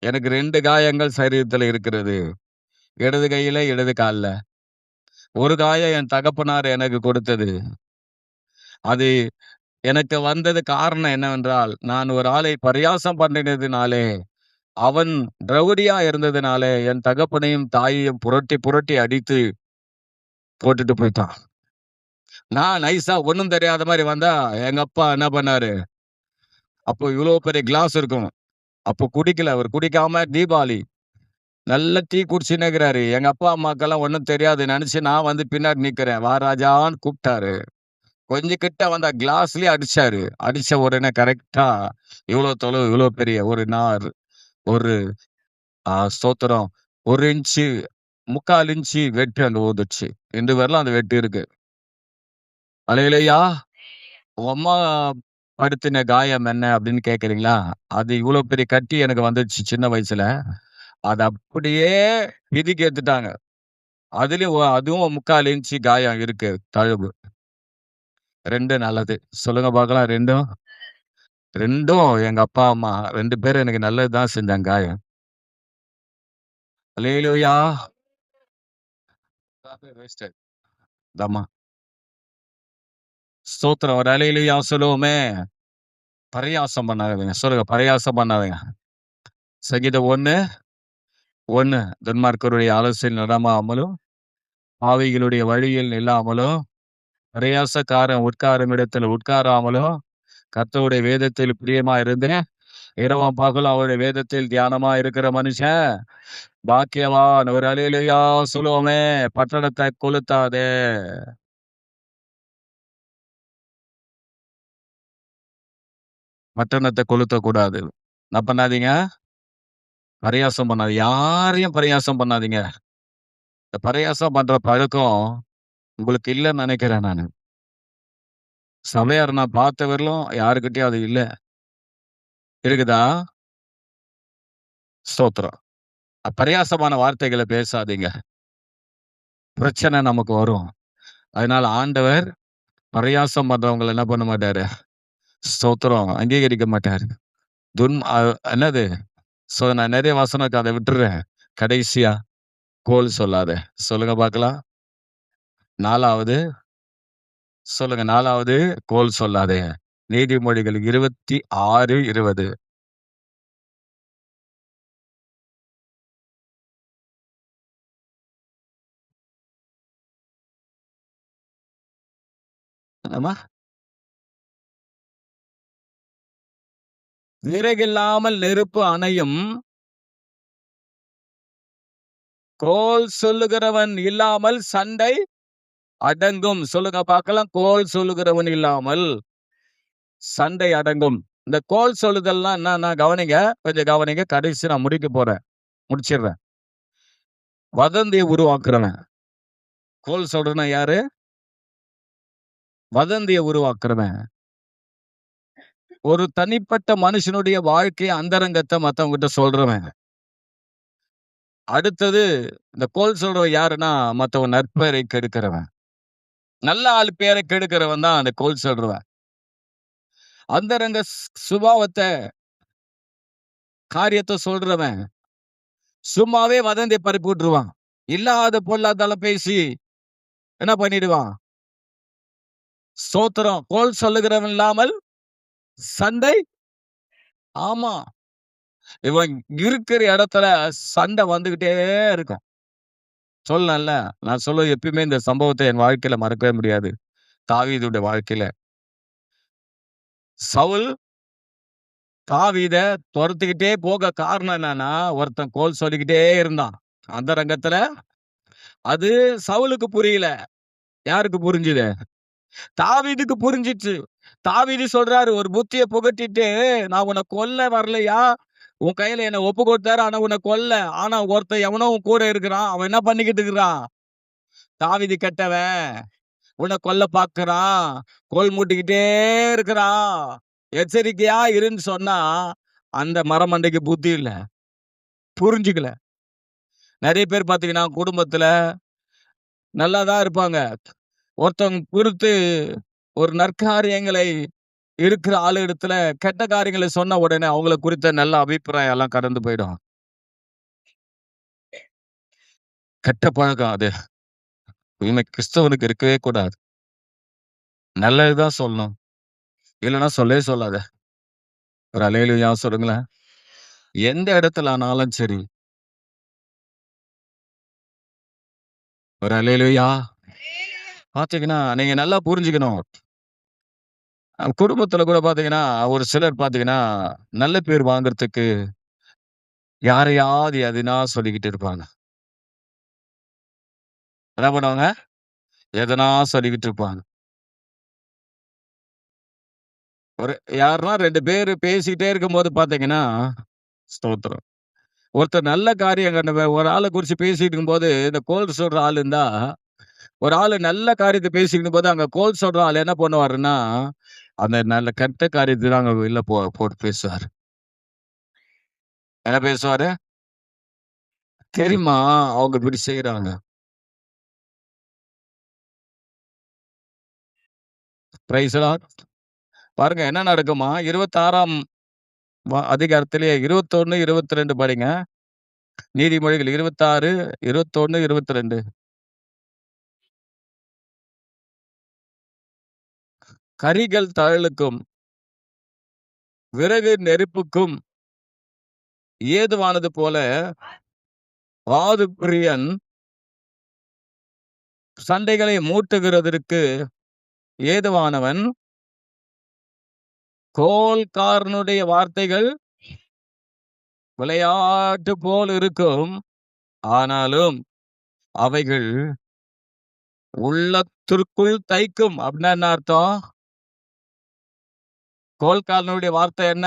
[SPEAKER 1] எனக்கு 2 காயங்கள் சரீரத்துல இருக்கிறது. இடது கையில, இடது கால்ல. ஒரு காயம் என் தகப்பனார் எனக்கு கொடுத்தது. அது எனக்கு வந்தது காரணம் என்னவென்றால், நான் ஒரு ஆளை பரியாசம் பண்ணினதினாலே, அவன் ரவுடியா இருந்ததினாலே, என் தகப்பனையும், தாயையும் புரட்டி, புரட்டி அடித்து போட்டுட்டு போய்ட்டான். நான் நைஸா ஒண்ணும் தெரியாத மாரி வந்தா, எங்க அப்பா என்ன பண்ணாரு, அப்போ இவ்ளோ பெரிய கிளாஸ் இருக்கும். அப்போ குடிக்கல. அவரு குடிக்காம தீபாவளி. நல்லா டீ குடிச்சுன்னு இருக்கிறாரு. எங்க அப்பா, அம்மாக்கெல்லாம் ஒண்ணும் தெரியாது நெனச்சு நான் வந்து பின்னாடி நிக்கிறேன். வா ராஜான்னு கூப்ட்டாரு. கொஞ்சம் கிட்ட வந்தா கிளாஸ்லயே அடிச்சாரு. அடிச்ச உடனே கரெக்ட்டா இவ்ளோ தொலைவு, இவ்ளோ பெரிய ஒரு நார், ஒரு ஸ்தோத்திரம் 1 இன்ச்சு, 3/4 இன்ச்சு வெட்டு அங்க ஊதுச்சு. இன்று வரலும் அந்த வெட்டு இருக்கு. அல்லேலூயா. உங்க அம்மா படுத்தின காயம் என்ன அப்படின்னு கேட்கிறீங்களா? அது இவ்ளோ பெரிய கட்டி எனக்கு வந்துடுச்சு சின்ன வயசுல. அத அப்படியே பிதுக்கி எடுத்துட்டாங்க. அதுலயும் அதுவும் 3/4 இன்ச்சு காயம் இருக்கு. தழும்பு. 2 நல்லது. சொல்லுங்க பார்க்கலாம் 2ம். 2ம் எங்க அப்பா, அம்மா 2 பேரும் எனக்கு நல்லது தான் செஞ்சாங்க காயம். அல்லேலூயா. வேஸ்ட். இந்தாம்மா. ஸ்தோத்திரம். ஒரு அல்லேலூயா சொல்லுவோமே. பரியாசம் பண்ணாதீங்க. சொல்லுங்க பரியாசம் பண்ணாதீங்க. சங்கீதம் 1:1 துன்மார்க்கருடைய ஆலோசனையில் நடவாமலும், பாவிகளுடைய வழியில் நில்லாமலும், பரியாசக்காரன் உட்காரும் இடத்தில் உட்காராமலும், கர்த்தருடைய வேதத்தில் பிரியமா இருந்து, இரவும் பகலும் அவருடைய வேதத்தில் தியானமா இருக்கிற மனுஷன் பாக்கியவான். ஒரு அல்லேலூயா சொல்லுவோமே. பட்டணத்தை கொளுத்தாதே. பட்டணத்தை கொளுத்தக்கூடாது. என்ன பண்ணாதீங்க? பரியாசம் பண்ணாதீங்க. யாரையும் பரியாசம் பண்ணாதீங்க. இந்த பரியாசம் பண்ற பழக்கம் உங்களுக்கு இல்லன்னு நெனைக்கிறேன் நானு. சபையார் நான் பார்த்தவரையிலும் யாருகிட்டயும் அது இல்ல. இருக்குதா? ஸ்தோத்திரம். பரியாசமான வார்த்தைகள பேசாதீங்க. பிரச்சனை நமக்கு வரும். அதனால ஆண்டவர் பரியாசம் பண்றவங்கள என்ன பண்ண மாட்டாரு? ஸ்தோத்திரம் அங்கீகரிக்க மாட்டாரு. துன் அ என்னது? நான் நெறைய வசனம் இருக்கு. அத விட்டுர்றேன். கடைசியா கோள் சொல்லாத. சொல்லுங்க பார்க்கலாம். 4வது சொல்லுங்க 4வது கோள் சொல்லாதே. நீதிமொழிகள் 26:20. என்னம்மா? விறகில்லாமல் நெருப்பு அணையும். கோள் சொல்லுகிறவன் இல்லாமல் சண்டை அடங்கும். சொல்லுங்க பார்க்கலாம். கோல் சொல்லுகிறவன் இல்லாமல் சண்டை அடங்கும். இந்த கோல் சொல்லுதல்னா என்னன்னா கவனிங்க. கொஞ்சம் கவனிங்க. கடைசி நான் முடிக்க போறேன். முடிச்சிடுறேன். வதந்திய உருவாக்குறவன். கோல் சொல்றவன் யாரு? வதந்திய உருவாக்குறவன். ஒரு தனிப்பட்ட மனுஷனுடைய வாழ்க்கை அந்தரங்கத்த மத்தவங்ககிட்ட சொல்றவன். அடுத்தது இந்த கோல் சொல்றவன் யாருன்னா, மத்தவன் நற்பெயரை கெடுக்கிறவன். நல்ல ஆள் பேரை கெடுக்கிறவன் தான் அந்த கோல் சொல்றவன். அந்தரங்க சுபாவத்த, காரியத்த சொல்றவன். சும்மாவே வதந்தி பரப்பி விட்டுருவான். இல்லாத பொல்லாதெல்லாம் பேசி என்ன பண்ணிடுவான்? ஸ்தோத்திரம். கோல் சொல்லுகிறவன் இல்லாமல் சண்டை. ஆமா. இவன் இருக்கிற இடத்துல சண்டை வந்துகிட்டே இருக்கும். சொல்லலாம்ல. நான் சொல்வது எப்பயுமே இந்த சம்பவத்த என் வாழ்க்கையில மறக்கவே முடியாது. தாவீதுடைய வாழ்க்கையில. சவுல் தாவீத தொரத்திக்கிட்டே போக காரணம் என்னன்னா, ஒருத்தன் கோல் சொல்லிக்கிட்டே இருந்தான். அந்தரங்கத்துல. அது சவுலுக்கு புரியல. யாருக்கு புரிஞ்சுது? தாவீதுக்கு புரிஞ்சிச்சு. தாவீது சொல்றாரு, ஒரு புத்திய புகட்டிட்டு, நான் உன்னை கொல்ல வரலையா? உன் கையில என்ன ஒப்பு கொடுத்தாரு. ஆனா உன்னை கொல்ல. ஆனா ஒருத்தன் எவனோ உன் கூட இருக்கிறான். அவன் என்ன பண்ணிக்கிட்டு இருக்கிறான்? தாவீது கெட்டவன். உன்னை கொல்ல பார்க்கிறான். கோல் மூட்டிக்கிட்டே இருக்கிறான். எச்சரிக்கையா இருன்னு சொன்னா, அந்த மரமண்டைக்கு புத்தி இல்ல. புரிஞ்சுக்கல. நெறைய பேர் பார்த்தீங்கன்னா, குடும்பத்துல நல்லா தான் இருப்பாங்க. ஒருத்தவங்க குறித்து ஒரு நற்காரியங்களை இருக்கிற ஆளுகிடத்துல கெட்ட காரியங்களை சொன்ன உடனே அவங்கள குறித்த நல்ல அபிப்பிராயம் எல்லாம் கடந்து போயிடும். கெட்ட பழக்கம் அது. இனிமே கிறிஸ்தவனுக்கு இருக்கவே கூடாது. நல்லதுதான் சொல்லணும். இல்லன்னா சொல்லவே சொல்லாத. ஒரு அல்லேலூயா சொல்லுங்களேன். எந்த இடத்துல ஆனாலும் சரி. ஒரு அல்லேலூயா. பார்த்தீங்கன்னா, நீங்க நல்லா புரிஞ்சுக்கணும். குடும்பத்துல கூட பார்த்தீங்கன்னா, ஒரு சிலர் பார்த்தீங்கன்னா, நல்ல பேர் வாங்குறதுக்கு யாரையாவது எதுனா சொல்லிக்கிட்டு இருப்பாங்க. என்ன பண்ணுவாங்க? எதனா சொல்லிக்கிட்டு இருப்பாங்க. ஒரு யாருன்னா 2 பேரு பேசிக்கிட்டே இருக்கும்போது பார்த்தீங்கன்னா, ஸ்தோத்திரம். ஒருத்தர் நல்ல காரியம் கண்டவன் ஒரு ஆள குறிச்சு பேசிட்டு இருக்கும்போது, இந்த கோல் சொல்ற ஆள் இருந்தா, ஒரு ஆளு நல்ல காரியத்த பேசிட்டு இருக்கும்போது, அங்க கோல் சொல்ற ஆள் என்ன பண்ணுவாருன்னா, அந்த நல்ல கெட்ட காரியத்த தான் அங்க வெளில போட்டு பேசுவாரு. என்ன பேசுவாரு? தெரியுமா? அவங்க இப்படி செய்றாங்க. Price the Lord. பாருங்க என்ன நடக்குமா? 26ஆம் அதிகாரத்திலே 21, 22 படிங்க. நீதிமொழிகள் 26, 21, 22. கரிகள் தழலுக்கும், விறகு நெருப்புக்கும் ஏதுவானது போல, வாது பிரியன் சண்டைகளை மூட்டுகிறதற்கு ஏதுவானவன். கோல்காரனுடைய வார்த்தைகள் விளையாட்டு போல் இருக்கும். ஆனாலும் அவைகள் உள்ளத்திற்குள் தைக்கும். அப்படின்னா என்ன அர்த்தம்? கோல்காரனுடைய வார்த்தை என்ன?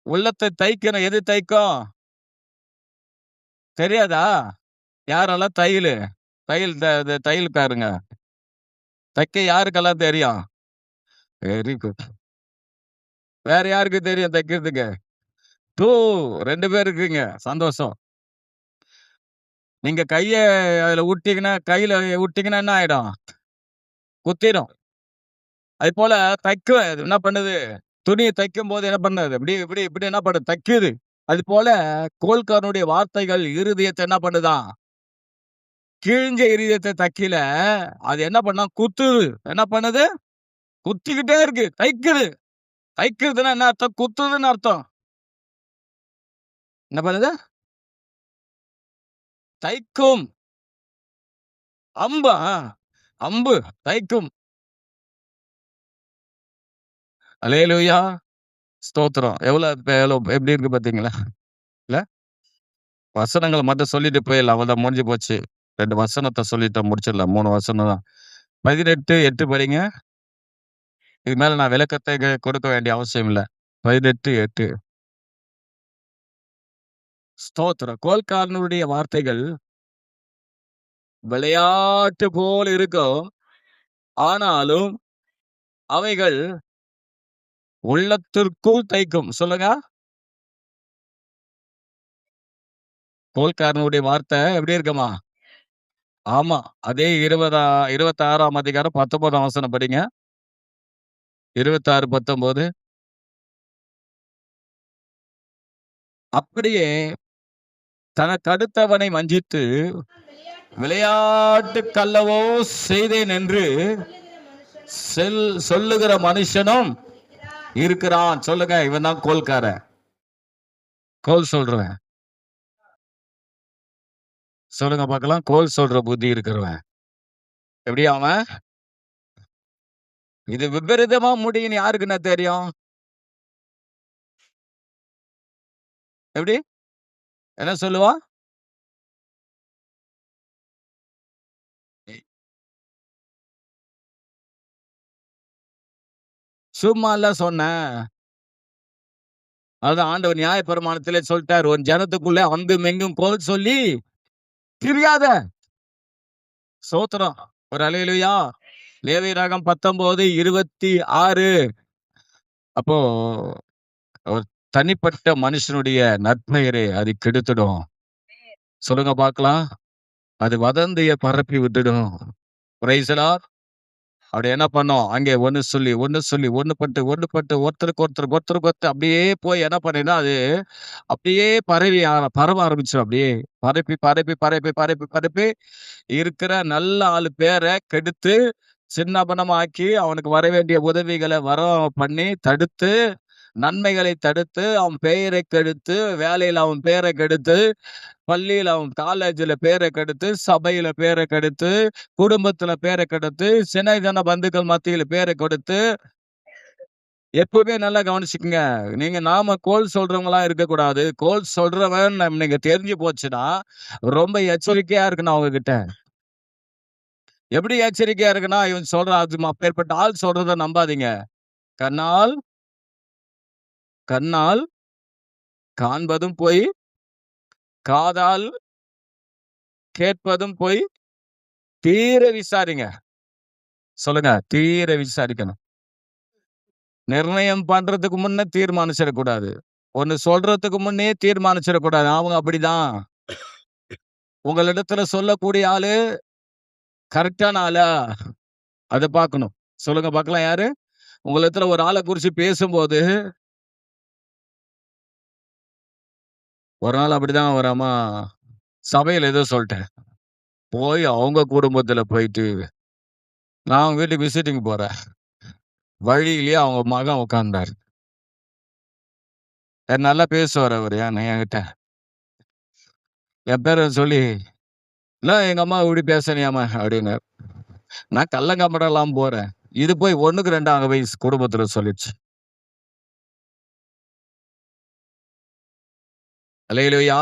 [SPEAKER 1] உள்ளத்தை தைக்கணும். எது தைக்கும்? தெரியாதா? யாரெல்லாம் தையலு? தையல் தையல்காரங்க. தைக்க யாருக்கெல்லாம் தெரியும்? Very good. வேற யாருக்கு தெரியும் தைக்கிறதுக்கு? 2 பேர் இருக்கீங்க. சந்தோஷம். நீங்க கைய அதுல வுட்டீங்கன்னா, கையில வுட்டீங்கன்னா என்ன ஆயிடும்? குத்திரும். அதுபோல என்ன பண்ணுது? துணிய தைக்கும்போது என்ன பண்ணுது? இப்படி இப்படி இப்படி என்ன பண்ணுது? தைக்குது. அதுபோல கோல்காரனுடைய வார்த்தைகள் இருதயத்த என்ன பண்ணுதாம்? கிழிஞ்ச இருதயத்த தைக்கல. அது என்ன பண்ணா? குத்துது. என்ன பண்ணுது? குத்திக்கிட்டே இருக்கு. தைக்குது. தைக்கிறதுன்னா என்ன அர்த்தம்? குத்துதுன்னு அர்த்தம். என்ன பண்ணுது? தைக்கும். அம்பா? அம்பு தைக்கும். அல்லேலூயா! ஸ்தோத்திரம். எவ்வளோ எப்படி இருக்கு பார்த்தீங்களா? இல்ல? வசனங்கள மட்டும் சொல்லிட்டு போயிடலாம். அவ்வளதான் முடிஞ்சு போச்சு. 2 வசனத்த சொல்லிட்டு முடிச்சிடலாம். 3 வசனம் தான். 18:8 படிங்க. இதுக்கு மேல நான் விளக்கத்தை கொடுக்க வேண்டிய அவசியம் இல்ல. 18:8. ஸ்தோத்திரம். கோல்காரனுடைய வார்த்தைகள் விளையாட்டு போல் இருக்கும். ஆனாலும் அவைகள் உள்ளத்திற்குள் தைக்கும். சொல்லுங்க. கோல்காரனுடைய வார்த்தை எப்படி இருக்குமா? ஆமா. அதே 26ஆம் அதிகாரம் 19ஆம் வசனம் படிங்க. 26, 19. அப்படியே தனக்கடுத்தவனை வஞ்சித்து விளையாட்டுக்கு அல்லவோ செய்தேன் என்று சொல்லுகிற மனுஷனும் இருக்கிறான். சொல்லுங்க. இவன் தான் கோல்காரன். கோல் சொல்றவன். சொல்லுங்க பார்க்கலாம். கோல் சொல்ற புத்தி இருக்கிறவன். எப்படி அவன்? இது விபரீதமா முடியும்னு யாருக்குன்னா தெரியும்? எப்படி? என்ன சொல்லுவான்? சும்மா இல்ல சொன்னேன். அதான் ஆண்டவர் நியாயப்பிரமாணத்திலே சொல்லிட்டார். உன் ஜனத்துக்குள்ள அங்கும் இங்கும் கோல் சொல்லி திரியாத. ஸ்தோத்திரம். ஒரு அல்லேலூயா. லேவியராகமம் 19:26. அப்போ ஒரு தனிப்பட்ட மனுஷனுடைய நற்பெயரை அது கெடுத்துடும். சொல்லுங்க பார்க்கலாம். அது வதந்திய பரப்பி விட்டுடும். Praise the lord. அப்படி என்ன பண்ணோம்? அங்கே ஒண்ணு சொல்லி, ஒண்ணுபட்டு ஒருத்தருக்கு ஒருத்தர் அப்படியே போய் என்ன பண்ணினா, அது அப்படியே பரவ ஆரம்பிச்சுரும் அப்படியே. பரப்பி இருக்கிற நல்ல ஆளு பேர கெடுத்து, சின்னபின்னமாக்கி, அவனுக்கு வர வேண்டிய உதவிகள வராம பண்ணி, தடுத்து, நன்மைகளை தடுத்து, அவன் பெயரை கெடுத்து, வேலையில அவன் பேர கெடுத்து, பள்ளியில அவன் காலேஜ்ல பேர கெடுத்து, சபையில பேர கெடுத்து, குடும்பத்துல பேர கெடுத்து, சிநேகிதன பந்துக்கள் மத்தியில பேர கெடுத்து, எப்பவுமே நல்லா கவனிச்சுக்கங்க. நாம கோல் சொல்றவங்களா இருக்கக்கூடாது. கோல் சொல்றவன் நீங்க தெரிஞ்சு போச்சுன்னா, ரொம்ப எச்சரிக்கையா இருக்கணும் அவங்க கிட்ட. எப்படி எச்சரிக்கையா இருக்குன்னா, இவன் சொல்றான் அது அப்பேற்பட்ட ஆள் சொல்றத நம்பாதீங்க. கண்ணால் கண்ணால் காண்பதும் பொய், காதால் கேட்பதும் பொய். தீர விசாரிங்க. சொல்லுங்க. தீர விசாரிக்கணும். நிர்ணயம் பண்றதுக்கு முன்ன தீர்மானிச்சிடக்கூடாது. ஒண்ணு சொல்றதுக்கு முன்னே தீர்மானிச்சிடக்கூடாது. அவங்க அப்படிதான். உங்களிடத்துல சொல்லக்கூடிய ஆளு கரெக்டான ஆளா? அத பார்க்கணும். சொல்லுங்க பார்க்கலாம் யாரு? உங்களிடத்துல ஒரு ஆள குறிச்சு பேசும்போது, ஒரு நாள் அப்படிதான் ஒரு அம்மா சபையில ஏதோ சொல்ட்டேன். போய் அவங்க குடும்பத்துல போயிட்டு, நான் அவங்க வீட்டுக்கு விசிட்டிங் போறேன். வழியிலேயே அவங்க மகன் உட்கார்ந்தாரு. நல்லா பேசுவாரு அவரு என்கிட்ட. என் பேர சொல்லி, "இல்ல எங்க அம்மா இப்படி பேசுனியாம்மா" அப்படின்னாரு. நான் கள்ளங்கபடம் இல்லாம போறேன். இது போய் 1க்கு 2 அங்க போய் குடும்பத்துல சொல்லிடுச்சு. அல்லேலூயா.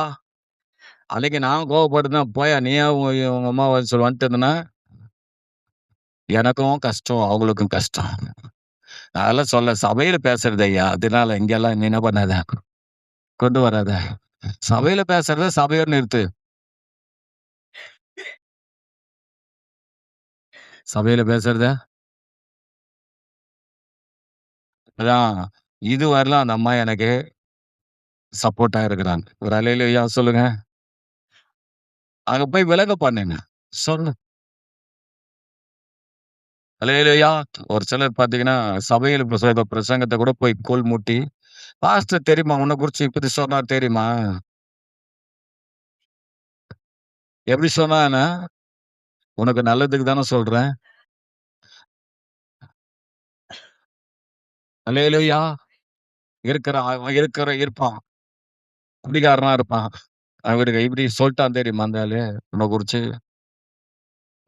[SPEAKER 1] அன்னைக்கு நான் கோவப்பட்டுதான், "போயா நீயா உங்க அம்மாவ வந்துட்டு இருந்தனா, எனக்கும் கஷ்டம், அவங்களுக்கும் கஷ்டம். நான் அதெல்லாம் சொல்ல சபையில பேசுறது ஐயா. அதனால இங்கெல்லாம் நீ என்ன பண்ணாத, கொண்டு வராத. சபையில பேசுறத சபையோட நிறுத்து. சபையில பேசுறத அதான் இதுவரையிலும் அந்த அம்மா எனக்கு சப்போர்ட்டா இருக்கிறாங்க. ஒரு அல்லேலூயா சொல்லுங்க. அங்க போய் விலக பண்ணுங்க. சொல்லு. அல்லேலூயா. ஒரு சிலர் பார்த்தீங்கன்னா, சபையில பிரசங்கத்த கூட போய் கோல் மூட்டி, "பாஸ்டர் தெரியுமா? உன்ன குறிச்சு இப்படி சொன்னார் தெரியுமா?" எப்படி சொன்னான்னா, "உனக்கு நல்லதுக்கு தானே சொல்றேன்." அல்லேலூயா. அவன் இருப்பான். குடிகாரனா இருப்பான். அவனுக்கு இப்படி சொல்ட்டான் தெரியுமா அந்த ஆளு, உன்ன குறிச்சு.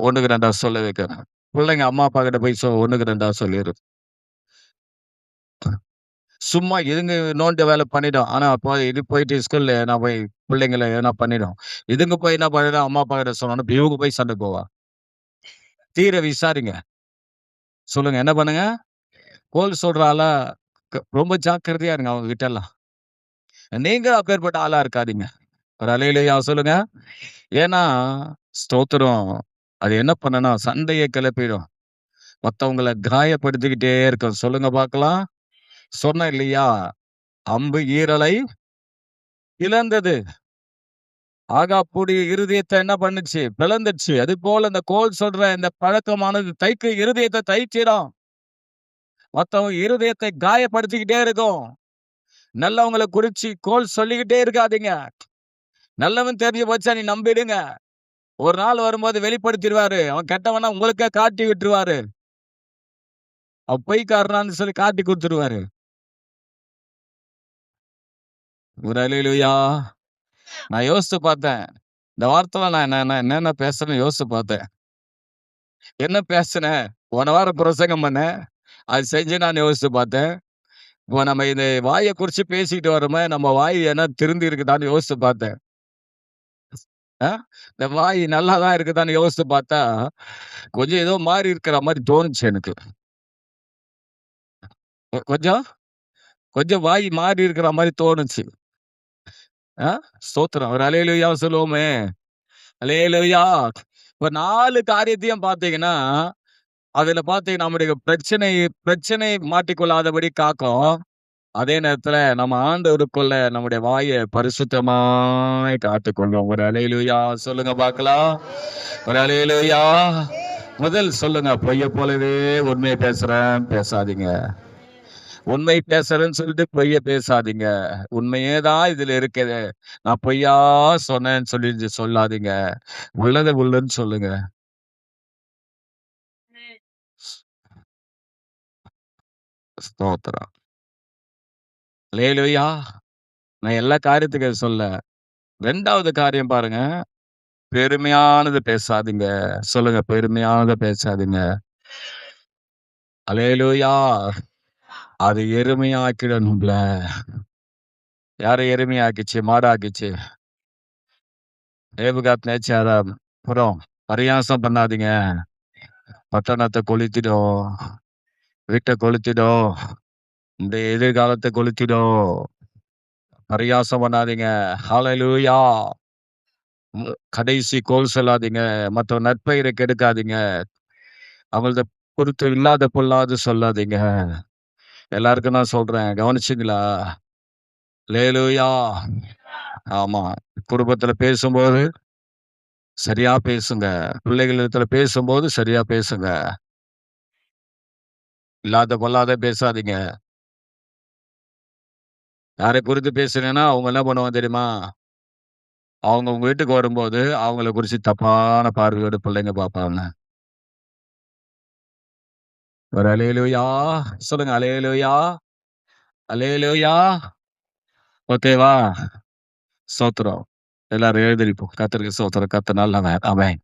[SPEAKER 1] 1க்கு 2 சொல்ல வைக்கிறேன். பிள்ளைங்க அம்மா, அப்பா கிட்ட போய் 1க்கு 2 சொல்லிரும். சும்மா இதுங்க நோண்ட வேலை பண்ணிடும். ஆனா இது போயிட்டு ஸ்கூல்ல எதனா போய் பிள்ளைங்கள எதனா பண்ணிடும். இதுங்க போய் என்ன பண்ணிடும், அம்மா அப்பா கிட்ட சொன்னோனே, இவங்க போய் சண்டை போவா. தீர விசாரிங்க. சொல்லுங்க என்ன பண்ணுங்க? கோல் சொல்ற ஆளா ரொம்ப ஜாக்கிரதையா இருங்க அவங்க கிட்டலாம். நீங்க அப்பேற்பட்ட ஆளா இருக்காதீங்க. ஒரு அல்லேலூயா சொல்லுங்க. ஏன்னா, ஸ்தோத்திரம். அது என்ன பண்ணும்னா, சண்டைய கிளப்பிடும். மத்தவங்கள காயப்படுத்திக்கிட்டே இருக்கும். சொல்லுங்க பார்க்கலாம். சொன்னேன் இல்லையா? அம்பு ஈரலை இழந்தது. ஆகாப்புடைய இருதயத்த என்ன பண்ணுச்சு? பிளந்துச்சு. அதுபோல இந்த கோல் சொல்ற இந்த பழக்கமானது இருதயத்த தைச்சிடும். மத்தவங்க இருதயத்தை காயப்படுத்திக்கிட்டே இருக்கும். நல்லவங்கள குறிச்சு கோல் சொல்லிக்கிட்டே இருக்காதீங்க. நல்லவன் தெரிஞ்சு போச்சா நீ நம்பிடுங்க. ஒரு நாள் வரும்போது வெளிப்படுத்திருவாரு. அவன் கெட்டவனா உங்களுக்கே காட்டி விட்டுருவாரு. பொய்க்காரனான்னு சொல்லி காட்டி குடுத்துருவாரு. ஒரு அல்லேலூயா. நான் யோசிச்சு பார்த்தேன். இந்த வார்த்தைல நான் என்னென்ன பேசுறேன்னு யோசிச்சு பார்த்தேன். என்ன பேசுனேன்? போன வாரம் பிரசங்கம் பண்ணேன். அது செஞ்சு நான் யோசிச்சு பார்த்தேன். இப்போ நம்ம இந்த வாய குறிச்சு பேசிட்டு வர்றோமே, நம்ம வாய் என்ன திருந்தி இருக்குதான்னு யோசிச்சு பார்த்தேன். அ இந்த வாய் நல்லா தான் இருக்குதான்னு யோசிச்சு பார்த்தா, கொஞ்சம் ஏதோ மாறி இருக்கிற மாரி தோணுச்சு எனக்கு. கொஞ்சம் கொஞ்சம் வாய் மாறி இருக்கிற மாரி தோணுச்சு. அ ஸ்தோத்திரம். ஒரு அல்லேலூயா சொல்லுவோமே! அல்லேலூயா! இப்ப 4 காரியத்தையும் பார்த்தீங்கன்னா, அதுல பார்த்தீங்கன்னா நம்முடைய பிரச்சனை மாட்டிக்கொள்ளாதபடி காக்கும். அதே நேரத்துல நம்ம ஆண்டவருக்குள்ள நம்முடைய வாய பரிசுத்தமாய் காத்துக்கொள்ளும். ஒரு அல்லேலூயா சொல்லுங்க பார்க்கலாம். ஒரு அல்லேலூயா. முதல் சொல்லுங்க, பொய்ய போலவே உண்மைய பேசுறேன் பேசாதீங்க. உண்மை பேசுறேன்னு சொல்லிட்டு பொய்ய பேசாதீங்க. உண்மையே தான் இதுல இருக்குது. நான் பொய்யா சொன்னேன்னு சொல்லி சொல்லாதீங்க. உள்ளத உள்ளன்னு சொல்லுங்க. ஸ்தோத்திரம். அல்லேலூயா. நான் எல்லா காரியத்துக்கும் சொல்ல. 2வது காரியம் பாருங்க. பெருமையானது பேசாதீங்க. சொல்லுங்க, பெருமையானத பேசாதீங்க. அல்லேலூயா. அது எருமையாக்கிடும் நம்மள. யார எருமையாக்கிச்சு? மாடாக்கிச்சு. நேபுகாத் நேச்சார புறம். பரியாசம் பண்ணாதீங்க. பட்டணத்த கொளுத்திடும். வீட்ட கொளுத்திடும். உங்களுடைய எதிர்காலத்த கொளுத்திடும். பரியாசம் பண்ணாதீங்க. ஹalleluya. கடைசி கோல் சொல்லாதீங்க. மத்த நற்பெயரை கெடுக்காதீங்க. அவங்களத குறித்து இல்லாத பொல்லாது சொல்லாதீங்க. எல்லாருக்கும் நான் சொல்றேன். கவனிச்சீங்களா? அல்லேலூயா. ஆமா. குடும்பத்துல பேசும்போது சரியா பேசுங்க. பிள்ளைகளிடத்துல பேசும்போது சரியா பேசுங்க. இல்லாத பொல்லாத பேசாதீங்க. யாரை குறித்து பேசுனேன்னா, அவங்க என்ன பண்ணுவாங்க தெரியுமா? அவங்க உங்க வீட்டுக்கு வரும்போது, அவங்கள குறிச்சு தப்பான பார்வையோட பிள்ளைங்க பார்ப்பாங்க. ஒரு அல்லேலூயா. சொல்லுங்க அல்லேலூயா. அல்லேலூயா. ஓகேவா? ஸ்தோத்திரம். எல்லாரும் எழுந்திரிப்போம். கர்த்தருக்கு ஸ்தோத்திரம். கர்த்தர் நல்லவர். ஆமென்.